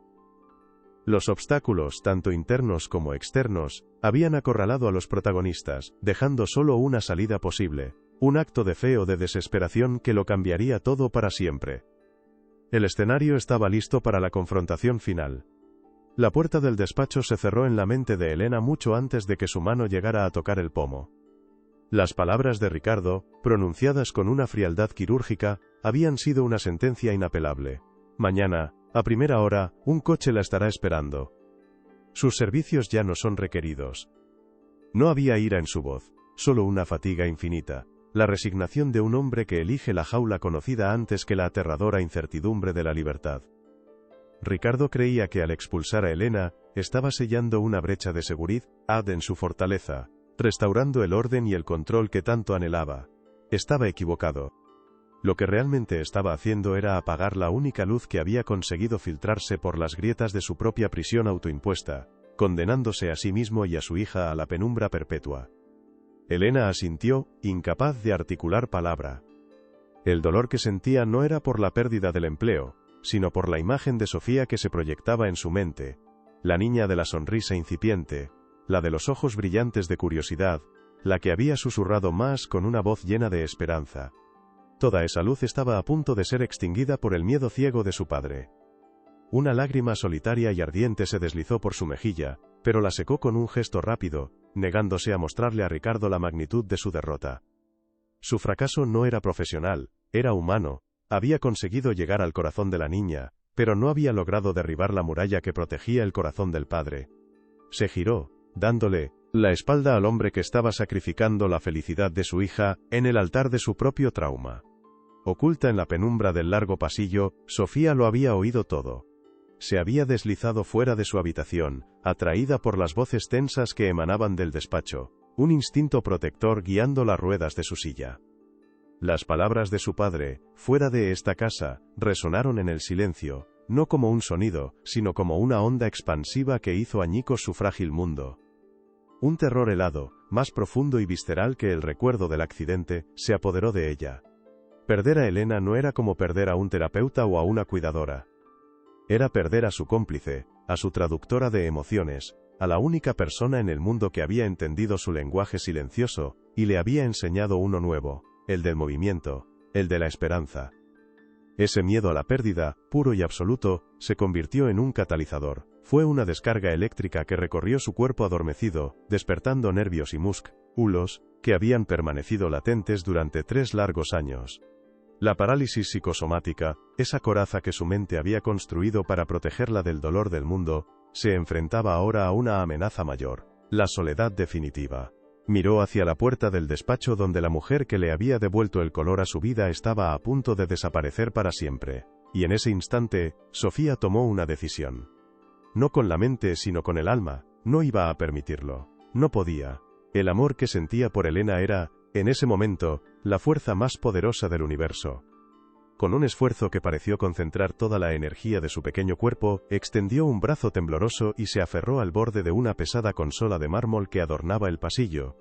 Los obstáculos, tanto internos como externos, habían acorralado a los protagonistas, dejando solo una salida posible, un acto de fe o de desesperación que lo cambiaría todo para siempre. El escenario estaba listo para la confrontación final. La puerta del despacho se cerró en la mente de Elena mucho antes de que su mano llegara a tocar el pomo. Las palabras de Ricardo, pronunciadas con una frialdad quirúrgica, habían sido una sentencia inapelable. Mañana, a primera hora, un coche la estará esperando. Sus servicios ya no son requeridos. No había ira en su voz, solo una fatiga infinita, la resignación de un hombre que elige la jaula conocida antes que la aterradora incertidumbre de la libertad. Ricardo creía que al expulsar a Elena, estaba sellando una brecha de seguridad en su fortaleza, restaurando el orden y el control que tanto anhelaba. Estaba equivocado. Lo que realmente estaba haciendo era apagar la única luz que había conseguido filtrarse por las grietas de su propia prisión autoimpuesta, condenándose a sí mismo y a su hija a la penumbra perpetua. Elena asintió, incapaz de articular palabra. El dolor que sentía no era por la pérdida del empleo, sino por la imagen de Sofía que se proyectaba en su mente, la niña de la sonrisa incipiente, la de los ojos brillantes de curiosidad, la que había susurrado más con una voz llena de esperanza. Toda esa luz estaba a punto de ser extinguida por el miedo ciego de su padre. Una lágrima solitaria y ardiente se deslizó por su mejilla, pero la secó con un gesto rápido, negándose a mostrarle a Ricardo la magnitud de su derrota. Su fracaso no era profesional, era humano. Había conseguido llegar al corazón de la niña, pero no había logrado derribar la muralla que protegía el corazón del padre. Se giró, dándole la espalda al hombre que estaba sacrificando la felicidad de su hija en el altar de su propio trauma. Oculta en la penumbra del largo pasillo, Sofía lo había oído todo. Se había deslizado fuera de su habitación, atraída por las voces tensas que emanaban del despacho, un instinto protector guiando las ruedas de su silla. Las palabras de su padre, fuera de esta casa, resonaron en el silencio, no como un sonido, sino como una onda expansiva que hizo añicos su frágil mundo. Un terror helado, más profundo y visceral que el recuerdo del accidente, se apoderó de ella. Perder a Elena no era como perder a un terapeuta o a una cuidadora. Era perder a su cómplice, a su traductora de emociones, a la única persona en el mundo que había entendido su lenguaje silencioso, y le había enseñado uno nuevo, el del movimiento, el de la esperanza. Ese miedo a la pérdida, puro y absoluto, se convirtió en un catalizador. Fue una descarga eléctrica que recorrió su cuerpo adormecido, despertando nervios y músculos que habían permanecido latentes durante 3 largos años. La parálisis psicosomática, esa coraza que su mente había construido para protegerla del dolor del mundo, se enfrentaba ahora a una amenaza mayor, la soledad definitiva. Miró hacia la puerta del despacho donde la mujer que le había devuelto el color a su vida estaba a punto de desaparecer para siempre. Y en ese instante, Sofía tomó una decisión. No con la mente sino con el alma, no iba a permitirlo. No podía. El amor que sentía por Elena era, en ese momento, la fuerza más poderosa del universo. Con un esfuerzo que pareció concentrar toda la energía de su pequeño cuerpo, extendió un brazo tembloroso y se aferró al borde de una pesada consola de mármol que adornaba el pasillo.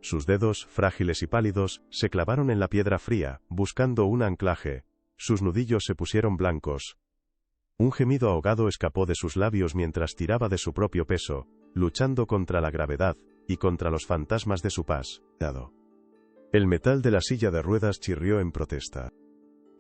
Sus dedos, frágiles y pálidos, se clavaron en la piedra fría, buscando un anclaje. Sus nudillos se pusieron blancos. Un gemido ahogado escapó de sus labios mientras tiraba de su propio peso, luchando contra la gravedad y contra los fantasmas de su pasado. El metal de la silla de ruedas chirrió en protesta.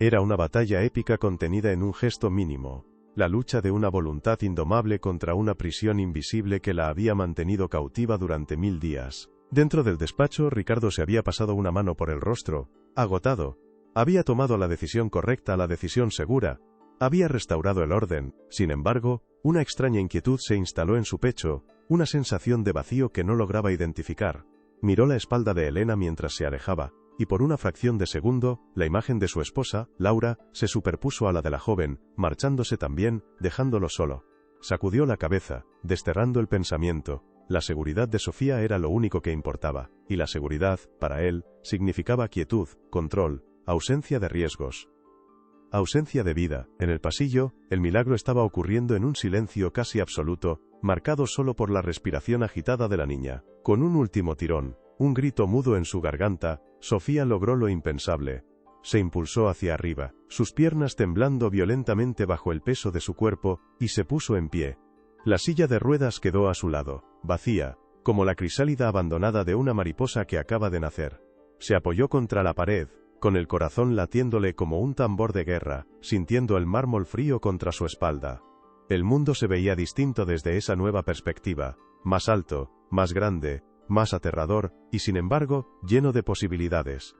Era una batalla épica contenida en un gesto mínimo, la lucha de una voluntad indomable contra una prisión invisible que la había mantenido cautiva durante 1000 días. Dentro del despacho, Ricardo se había pasado una mano por el rostro, agotado. Había tomado la decisión correcta, la decisión segura. Había restaurado el orden. Sin embargo, una extraña inquietud se instaló en su pecho, una sensación de vacío que no lograba identificar. Miró la espalda de Elena mientras se alejaba, y por una fracción de segundo, la imagen de su esposa, Laura, se superpuso a la de la joven, marchándose también, dejándolo solo. Sacudió la cabeza, desterrando el pensamiento. La seguridad de Sofía era lo único que importaba, y la seguridad, para él, significaba quietud, control, ausencia de riesgos. Ausencia de vida. En el pasillo, el milagro estaba ocurriendo en un silencio casi absoluto, marcado solo por la respiración agitada de la niña. Con un último tirón, un grito mudo en su garganta, Sofía logró lo impensable. Se impulsó hacia arriba, sus piernas temblando violentamente bajo el peso de su cuerpo, y se puso en pie. La silla de ruedas quedó a su lado, vacía, como la crisálida abandonada de una mariposa que acaba de nacer. Se apoyó contra la pared, con el corazón latiéndole como un tambor de guerra, sintiendo el mármol frío contra su espalda. El mundo se veía distinto desde esa nueva perspectiva, más alto, más grande, más aterrador, y sin embargo, lleno de posibilidades.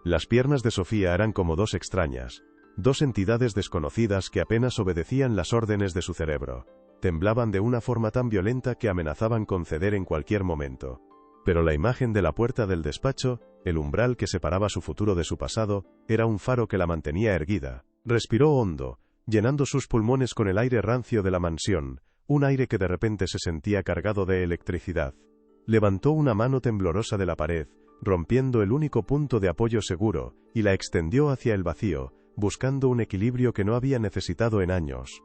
Las piernas de Sofía eran como 2 extrañas, 2 entidades desconocidas que apenas obedecían las órdenes de su cerebro. Temblaban de una forma tan violenta que amenazaban con ceder en cualquier momento. Pero la imagen de la puerta del despacho, el umbral que separaba su futuro de su pasado, era un faro que la mantenía erguida. Respiró hondo, llenando sus pulmones con el aire rancio de la mansión, un aire que de repente se sentía cargado de electricidad. Levantó una mano temblorosa de la pared, rompiendo el único punto de apoyo seguro, y la extendió hacia el vacío, buscando un equilibrio que no había necesitado en años.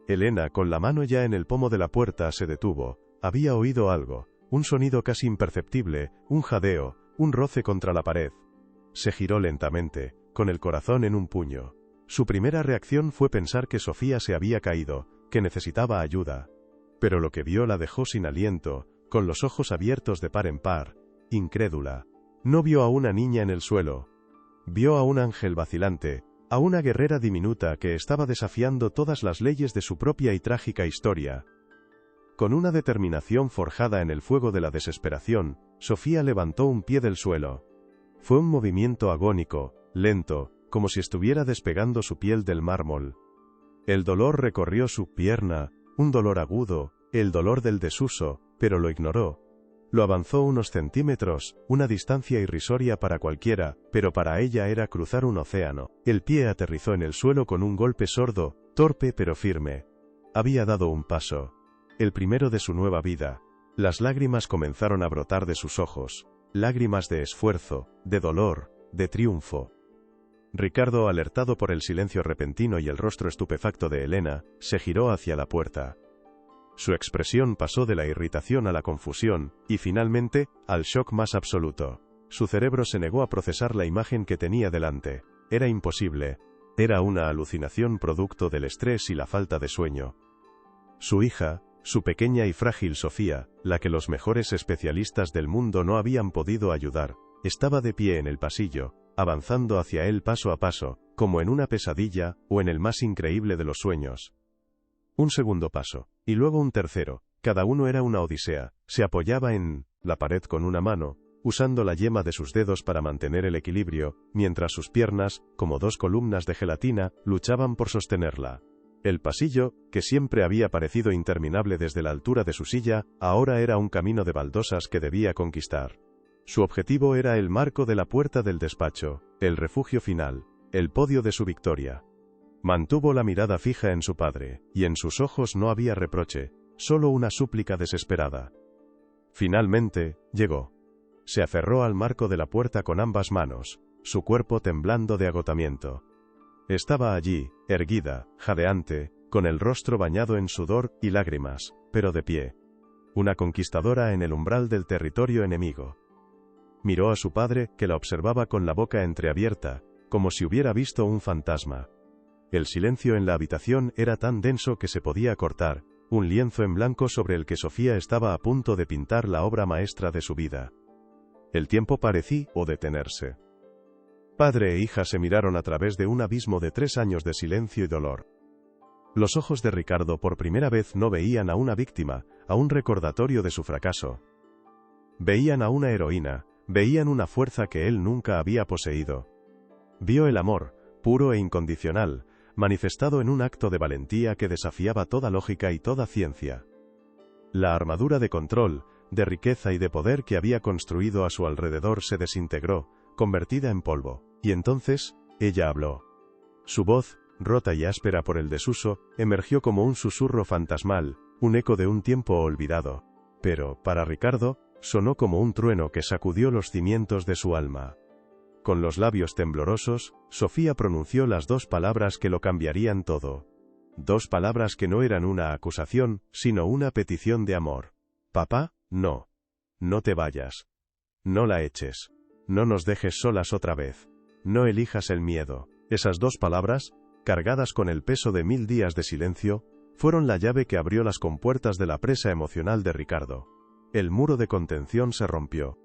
Elena, con la mano ya en el pomo de la puerta, se detuvo. Había oído algo, un sonido casi imperceptible, un jadeo, un roce contra la pared. Se giró lentamente, con el corazón en un puño. Su primera reacción fue pensar que Sofía se había caído, que necesitaba ayuda. Pero lo que vio la dejó sin aliento, con los ojos abiertos de par en par, incrédula. No vio a una niña en el suelo. Vio a un ángel vacilante, a una guerrera diminuta que estaba desafiando todas las leyes de su propia y trágica historia. Con una determinación forjada en el fuego de la desesperación, Sofía levantó un pie del suelo. Fue un movimiento agónico, lento, como si estuviera despegando su piel del mármol. El dolor recorrió su pierna, un dolor agudo, el dolor del desuso, pero lo ignoró. Lo avanzó unos centímetros, una distancia irrisoria para cualquiera, pero para ella era cruzar un océano. El pie aterrizó en el suelo con un golpe sordo, torpe pero firme. Había dado un paso. El primero de su nueva vida. Las lágrimas comenzaron a brotar de sus ojos. Lágrimas de esfuerzo, de dolor, de triunfo. Ricardo, alertado por el silencio repentino y el rostro estupefacto de Elena, se giró hacia la puerta. Su expresión pasó de la irritación a la confusión, y finalmente, al shock más absoluto. Su cerebro se negó a procesar la imagen que tenía delante. Era imposible. Era una alucinación producto del estrés y la falta de sueño. Su hija, Su pequeña y frágil Sofía, la que los mejores especialistas del mundo no habían podido ayudar, estaba de pie en el pasillo, avanzando hacia él paso a paso, como en una pesadilla, o en el más increíble de los sueños. Un segundo paso, y luego un tercero, cada uno era una odisea. Se apoyaba en la pared con una mano, usando la yema de sus dedos para mantener el equilibrio, mientras sus piernas, como dos columnas de gelatina, luchaban por sostenerla. El pasillo, que siempre había parecido interminable desde la altura de su silla, ahora era un camino de baldosas que debía conquistar. Su objetivo era el marco de la puerta del despacho, el refugio final, el podio de su victoria. Mantuvo la mirada fija en su padre, y en sus ojos no había reproche, solo una súplica desesperada. Finalmente, llegó. Se aferró al marco de la puerta con ambas manos, su cuerpo temblando de agotamiento. Estaba allí, erguida, jadeante, con el rostro bañado en sudor y lágrimas, pero de pie. Una conquistadora en el umbral del territorio enemigo. Miró a su padre, que la observaba con la boca entreabierta, como si hubiera visto un fantasma. El silencio en la habitación era tan denso que se podía cortar, un lienzo en blanco sobre el que Sofía estaba a punto de pintar la obra maestra de su vida. El tiempo parecía detenerse. Padre e hija se miraron a través de un abismo de 3 años de silencio y dolor. Los ojos de Ricardo por primera vez no veían a una víctima, a un recordatorio de su fracaso. Veían a una heroína, veían una fuerza que él nunca había poseído. Vio el amor, puro e incondicional, manifestado en un acto de valentía que desafiaba toda lógica y toda ciencia. La armadura de control, de riqueza y de poder que había construido a su alrededor se desintegró, convertida en polvo, y entonces, ella habló. Su voz, rota y áspera por el desuso, emergió como un susurro fantasmal, un eco de un tiempo olvidado. Pero, para Ricardo, sonó como un trueno que sacudió los cimientos de su alma. Con los labios temblorosos, Sofía pronunció las 2 palabras que lo cambiarían todo. 2 palabras que no eran una acusación, sino una petición de amor. Papá, no. No te vayas. No la eches. No nos dejes solas otra vez. No elijas el miedo. Esas 2 palabras, cargadas con el peso de 1000 días de silencio, fueron la llave que abrió las compuertas de la presa emocional de Ricardo. El muro de contención se rompió.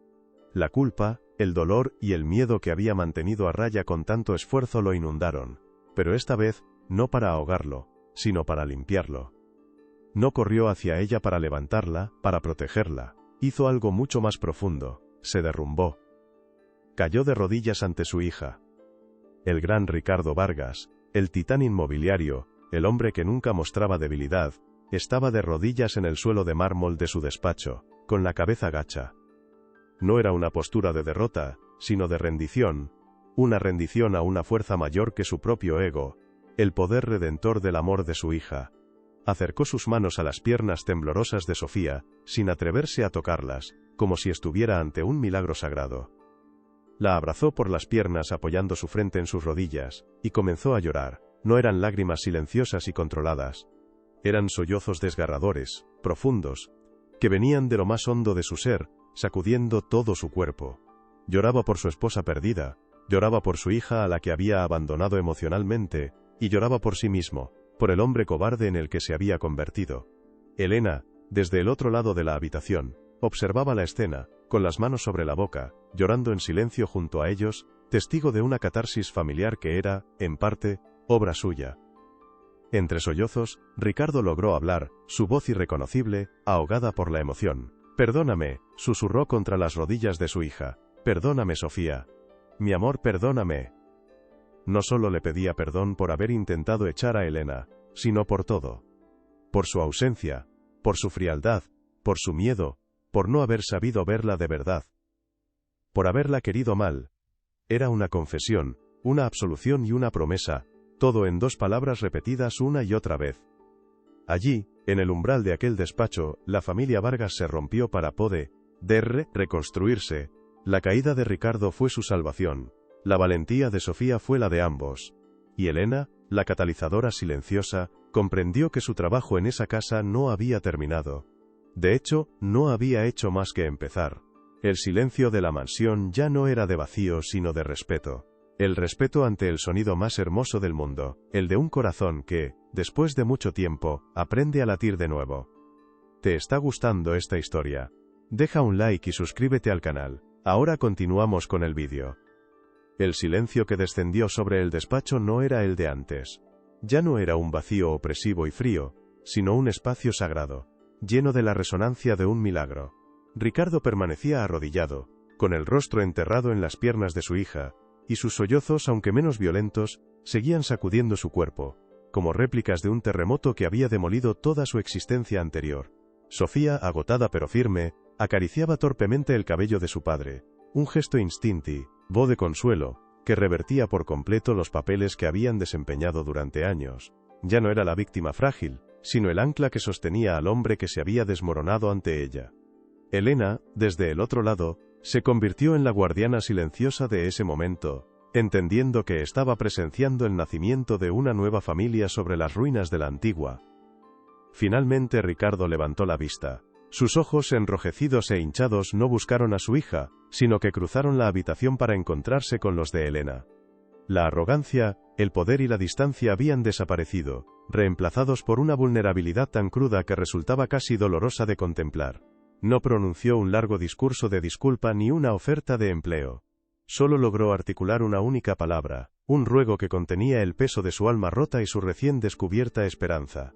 La culpa, el dolor y el miedo que había mantenido a raya con tanto esfuerzo lo inundaron, pero esta vez, no para ahogarlo, sino para limpiarlo. No corrió hacia ella para levantarla, para protegerla. Hizo algo mucho más profundo, se derrumbó. Cayó de rodillas ante su hija. El gran Ricardo Vargas, el titán inmobiliario, el hombre que nunca mostraba debilidad, estaba de rodillas en el suelo de mármol de su despacho, con la cabeza gacha. No era una postura de derrota, sino de rendición, una rendición a una fuerza mayor que su propio ego, el poder redentor del amor de su hija. Acercó sus manos a las piernas temblorosas de Sofía, sin atreverse a tocarlas, como si estuviera ante un milagro sagrado. La abrazó por las piernas apoyando su frente en sus rodillas, y comenzó a llorar. No eran lágrimas silenciosas y controladas. Eran sollozos desgarradores, profundos, que venían de lo más hondo de su ser, sacudiendo todo su cuerpo. Lloraba por su esposa perdida, lloraba por su hija a la que había abandonado emocionalmente, y lloraba por sí mismo, por el hombre cobarde en el que se había convertido. Elena, desde el otro lado de la habitación, observaba la escena, con las manos sobre la boca, llorando en silencio junto a ellos, testigo de una catarsis familiar que era, en parte, obra suya. Entre sollozos, Ricardo logró hablar, su voz irreconocible, ahogada por la emoción. «Perdóname», susurró contra las rodillas de su hija. «Perdóname, Sofía. Mi amor, perdóname». No solo le pedía perdón por haber intentado echar a Elena, sino por todo. Por su ausencia, por su frialdad, por su miedo, por no haber sabido verla de verdad. Por haberla querido mal. Era una confesión, una absolución y una promesa, todo en 2 palabras repetidas una y otra vez. Allí, en el umbral de aquel despacho, la familia Vargas se rompió para poder reconstruirse. La caída de Ricardo fue su salvación. La valentía de Sofía fue la de ambos. Y Elena, la catalizadora silenciosa, comprendió que su trabajo en esa casa no había terminado. De hecho, no había hecho más que empezar. El silencio de la mansión ya no era de vacío sino de respeto. El respeto ante el sonido más hermoso del mundo, el de un corazón que, después de mucho tiempo, aprende a latir de nuevo. ¿Te está gustando esta historia? Deja un like y suscríbete al canal. Ahora continuamos con el vídeo. El silencio que descendió sobre el despacho no era el de antes. Ya no era un vacío opresivo y frío, sino un espacio sagrado, lleno de la resonancia de un milagro. Ricardo permanecía arrodillado, con el rostro enterrado en las piernas de su hija, y sus sollozos, aunque menos violentos, seguían sacudiendo su cuerpo, como réplicas de un terremoto que había demolido toda su existencia anterior. Sofía, agotada pero firme, acariciaba torpemente el cabello de su padre, un gesto instintivo de consuelo, que revertía por completo los papeles que habían desempeñado durante años. Ya no era la víctima frágil, sino el ancla que sostenía al hombre que se había desmoronado ante ella. Elena, desde el otro lado, se convirtió en la guardiana silenciosa de ese momento, entendiendo que estaba presenciando el nacimiento de una nueva familia sobre las ruinas de la antigua. Finalmente Ricardo levantó la vista. Sus ojos enrojecidos e hinchados no buscaron a su hija, sino que cruzaron la habitación para encontrarse con los de Elena. La arrogancia, el poder y la distancia habían desaparecido, reemplazados por una vulnerabilidad tan cruda que resultaba casi dolorosa de contemplar. No pronunció un largo discurso de disculpa ni una oferta de empleo. Solo logró articular una única palabra, un ruego que contenía el peso de su alma rota y su recién descubierta esperanza.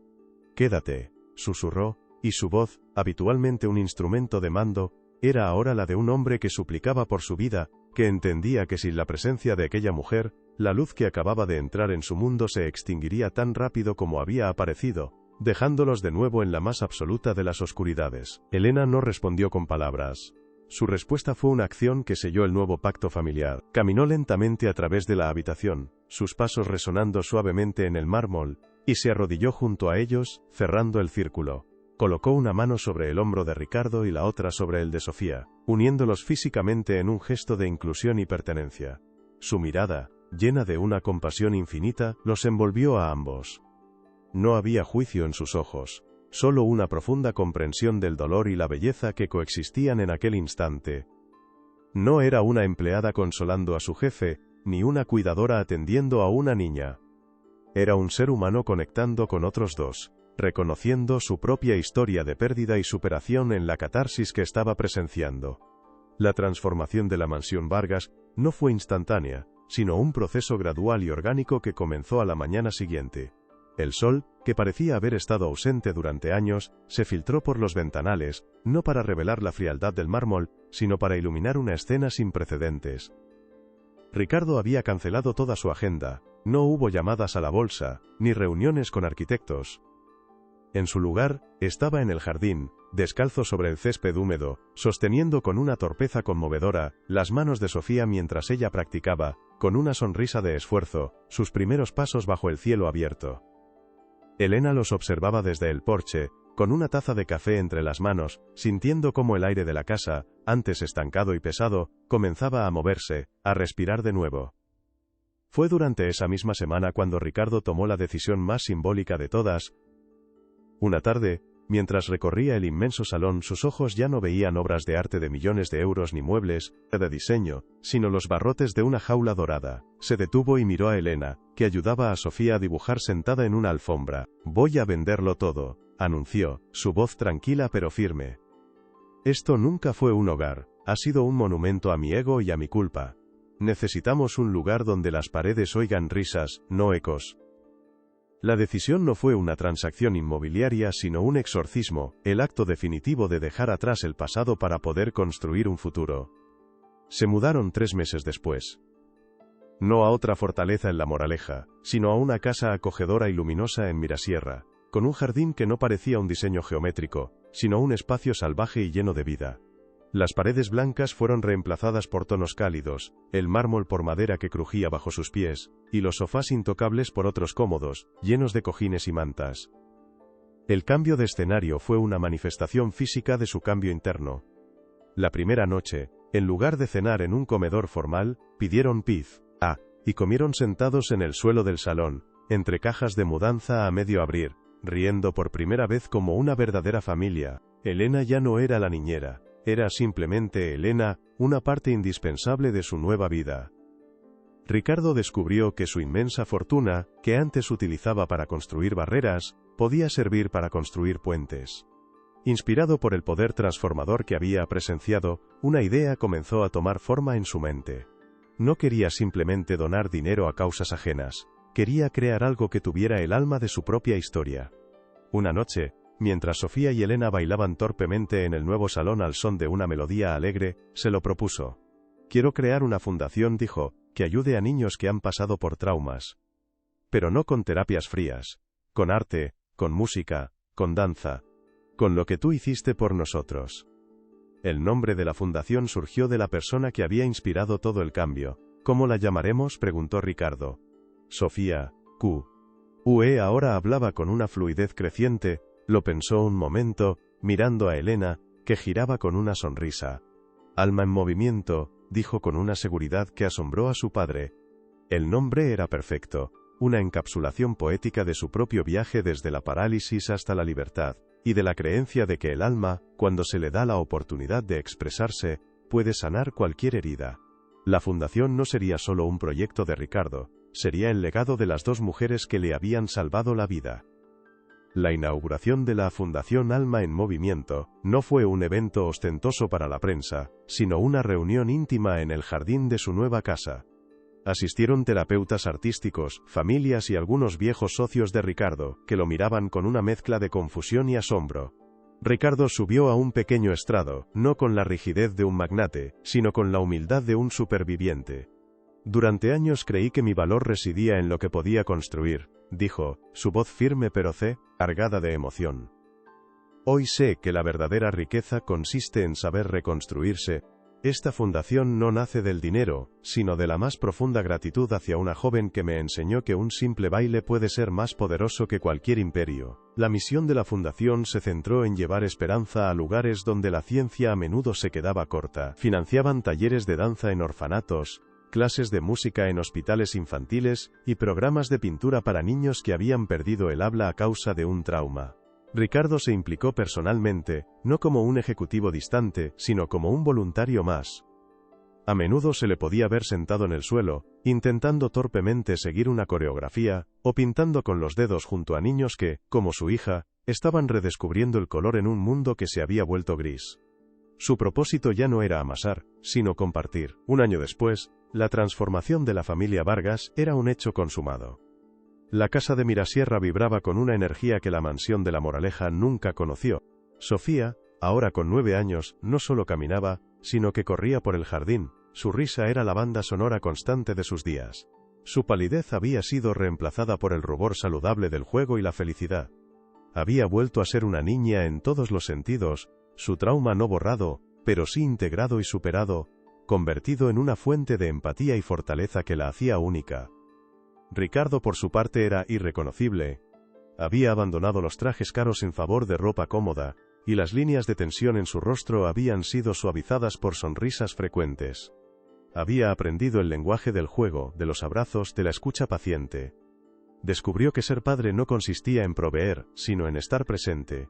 «Quédate», susurró, y su voz, habitualmente un instrumento de mando, era ahora la de un hombre que suplicaba por su vida, que entendía que sin la presencia de aquella mujer, la luz que acababa de entrar en su mundo se extinguiría tan rápido como había aparecido, dejándolos de nuevo en la más absoluta de las oscuridades. Elena no respondió con palabras. Su respuesta fue una acción que selló el nuevo pacto familiar. Caminó lentamente a través de la habitación, sus pasos resonando suavemente en el mármol, y se arrodilló junto a ellos, cerrando el círculo. Colocó una mano sobre el hombro de Ricardo y la otra sobre el de Sofía, uniéndolos físicamente en un gesto de inclusión y pertenencia. Su mirada, llena de una compasión infinita, los envolvió a ambos. No había juicio en sus ojos, solo una profunda comprensión del dolor y la belleza que coexistían en aquel instante. No era una empleada consolando a su jefe, ni una cuidadora atendiendo a una niña. Era un ser humano conectando con otros dos, reconociendo su propia historia de pérdida y superación en la catarsis que estaba presenciando. La transformación de la mansión Vargas no fue instantánea, sino un proceso gradual y orgánico que comenzó a la mañana siguiente. El sol, que parecía haber estado ausente durante años, se filtró por los ventanales, no para revelar la frialdad del mármol, sino para iluminar una escena sin precedentes. Ricardo había cancelado toda su agenda, no hubo llamadas a la bolsa, ni reuniones con arquitectos. En su lugar, estaba en el jardín, descalzo sobre el césped húmedo, sosteniendo con una torpeza conmovedora las manos de Sofía mientras ella practicaba, con una sonrisa de esfuerzo, sus primeros pasos bajo el cielo abierto. Elena los observaba desde el porche, con una taza de café entre las manos, sintiendo cómo el aire de la casa, antes estancado y pesado, comenzaba a moverse, a respirar de nuevo. Fue durante esa misma semana cuando Ricardo tomó la decisión más simbólica de todas. Una tarde, mientras recorría el inmenso salón, sus ojos ya no veían obras de arte de millones de euros ni muebles de diseño, sino los barrotes de una jaula dorada. Se detuvo y miró a Elena, que ayudaba a Sofía a dibujar sentada en una alfombra. «Voy a venderlo todo», anunció, su voz tranquila pero firme. «Esto nunca fue un hogar, ha sido un monumento a mi ego y a mi culpa. Necesitamos un lugar donde las paredes oigan risas, no ecos». La decisión no fue una transacción inmobiliaria sino un exorcismo, el acto definitivo de dejar atrás el pasado para poder construir un futuro. Se mudaron 3 meses después. No a otra fortaleza en La Moraleja, sino a una casa acogedora y luminosa en Mirasierra, con un jardín que no parecía un diseño geométrico, sino un espacio salvaje y lleno de vida. Las paredes blancas fueron reemplazadas por tonos cálidos, el mármol por madera que crujía bajo sus pies, y los sofás intocables por otros cómodos, llenos de cojines y mantas. El cambio de escenario fue una manifestación física de su cambio interno. La primera noche, en lugar de cenar en un comedor formal, pidieron pizza, y comieron sentados en el suelo del salón, entre cajas de mudanza a medio abrir, riendo por primera vez como una verdadera familia. Elena ya no era la niñera. Era simplemente Elena, una parte indispensable de su nueva vida. Ricardo descubrió que su inmensa fortuna, que antes utilizaba para construir barreras, podía servir para construir puentes. Inspirado por el poder transformador que había presenciado, una idea comenzó a tomar forma en su mente. No quería simplemente donar dinero a causas ajenas, quería crear algo que tuviera el alma de su propia historia. Una noche, mientras Sofía y Elena bailaban torpemente en el nuevo salón al son de una melodía alegre, se lo propuso. Quiero crear una fundación, dijo, que ayude a niños que han pasado por traumas. Pero no con terapias frías, con arte, con música, con danza, con lo que tú hiciste por nosotros. El nombre de la fundación surgió de la persona que había inspirado todo el cambio. ¿Cómo la llamaremos?, preguntó Ricardo. Sofía, Q. UE ahora hablaba con una fluidez creciente, lo pensó un momento, mirando a Elena, que giraba con una sonrisa. Alma en movimiento, dijo con una seguridad que asombró a su padre. El nombre era perfecto, una encapsulación poética de su propio viaje desde la parálisis hasta la libertad, y de la creencia de que el alma, cuando se le da la oportunidad de expresarse, puede sanar cualquier herida. La fundación no sería solo un proyecto de Ricardo, sería el legado de las dos mujeres que le habían salvado la vida. La inauguración de la Fundación Alma en Movimiento no fue un evento ostentoso para la prensa, sino una reunión íntima en el jardín de su nueva casa. Asistieron terapeutas artísticos, familias y algunos viejos socios de Ricardo, que lo miraban con una mezcla de confusión y asombro. Ricardo subió a un pequeño estrado, no con la rigidez de un magnate, sino con la humildad de un superviviente. Durante años creí que mi valor residía en lo que podía construir, dijo, su voz firme pero cargada de emoción. Hoy sé que la verdadera riqueza consiste en saber reconstruirse. Esta fundación no nace del dinero, sino de la más profunda gratitud hacia una joven que me enseñó que un simple baile puede ser más poderoso que cualquier imperio. La misión de la fundación se centró en llevar esperanza a lugares donde la ciencia a menudo se quedaba corta. Financiaban talleres de danza en orfanatos, clases de música en hospitales infantiles, y programas de pintura para niños que habían perdido el habla a causa de un trauma. Ricardo se implicó personalmente, no como un ejecutivo distante, sino como un voluntario más. A menudo se le podía ver sentado en el suelo, intentando torpemente seguir una coreografía, o pintando con los dedos junto a niños que, como su hija, estaban redescubriendo el color en un mundo que se había vuelto gris. Su propósito ya no era amasar, sino compartir. Un año después, la transformación de la familia Vargas era un hecho consumado. La casa de Mirasierra vibraba con una energía que la mansión de La Moraleja nunca conoció. Sofía, ahora con 9 años, no solo caminaba, sino que corría por el jardín, su risa era la banda sonora constante de sus días. Su palidez había sido reemplazada por el rubor saludable del juego y la felicidad. Había vuelto a ser una niña en todos los sentidos, su trauma no borrado, pero sí integrado y superado, convertido en una fuente de empatía y fortaleza que la hacía única. Ricardo por su parte era irreconocible. Había abandonado los trajes caros en favor de ropa cómoda, y las líneas de tensión en su rostro habían sido suavizadas por sonrisas frecuentes. Había aprendido el lenguaje del juego, de los abrazos, de la escucha paciente. Descubrió que ser padre no consistía en proveer, sino en estar presente.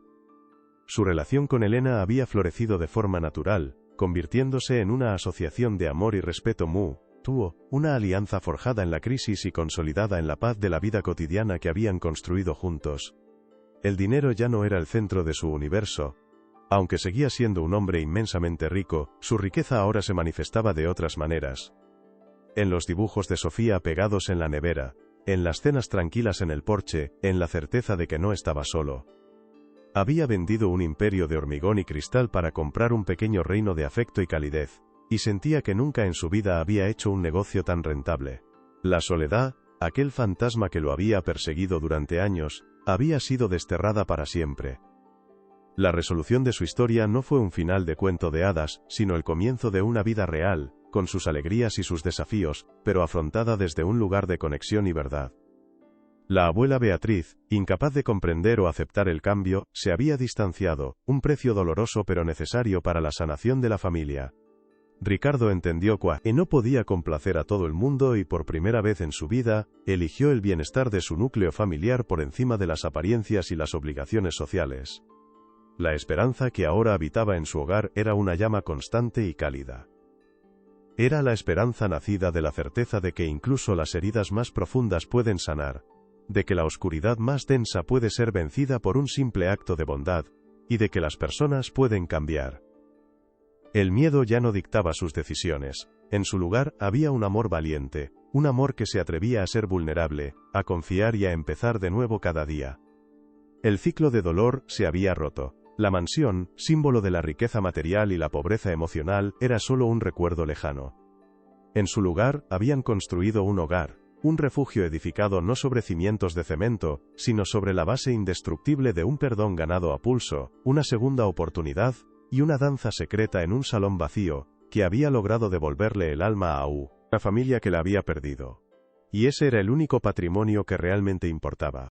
Su relación con Elena había florecido de forma natural, convirtiéndose en una asociación de amor y respeto mutuo, una alianza forjada en la crisis y consolidada en la paz de la vida cotidiana que habían construido juntos. El dinero ya no era el centro de su universo. Aunque seguía siendo un hombre inmensamente rico, su riqueza ahora se manifestaba de otras maneras. En los dibujos de Sofía pegados en la nevera, en las cenas tranquilas en el porche, en la certeza de que no estaba solo. Había vendido un imperio de hormigón y cristal para comprar un pequeño reino de afecto y calidez, y sentía que nunca en su vida había hecho un negocio tan rentable. La soledad, aquel fantasma que lo había perseguido durante años, había sido desterrada para siempre. La resolución de su historia no fue un final de cuento de hadas, sino el comienzo de una vida real, con sus alegrías y sus desafíos, pero afrontada desde un lugar de conexión y verdad. La abuela Beatriz, incapaz de comprender o aceptar el cambio, se había distanciado, un precio doloroso pero necesario para la sanación de la familia. Ricardo entendió que no podía complacer a todo el mundo y por primera vez en su vida, eligió el bienestar de su núcleo familiar por encima de las apariencias y las obligaciones sociales. La esperanza que ahora habitaba en su hogar era una llama constante y cálida. Era la esperanza nacida de la certeza de que incluso las heridas más profundas pueden sanar, de que la oscuridad más densa puede ser vencida por un simple acto de bondad, y de que las personas pueden cambiar. El miedo ya no dictaba sus decisiones. En su lugar había un amor valiente, un amor que se atrevía a ser vulnerable, a confiar y a empezar de nuevo cada día. El ciclo de dolor se había roto. La mansión, símbolo de la riqueza material y la pobreza emocional, era solo un recuerdo lejano. En su lugar, habían construido un hogar, un refugio edificado no sobre cimientos de cemento, sino sobre la base indestructible de un perdón ganado a pulso, una segunda oportunidad, y una danza secreta en un salón vacío, que había logrado devolverle el alma a Aú, la familia que la había perdido. Y ese era el único patrimonio que realmente importaba.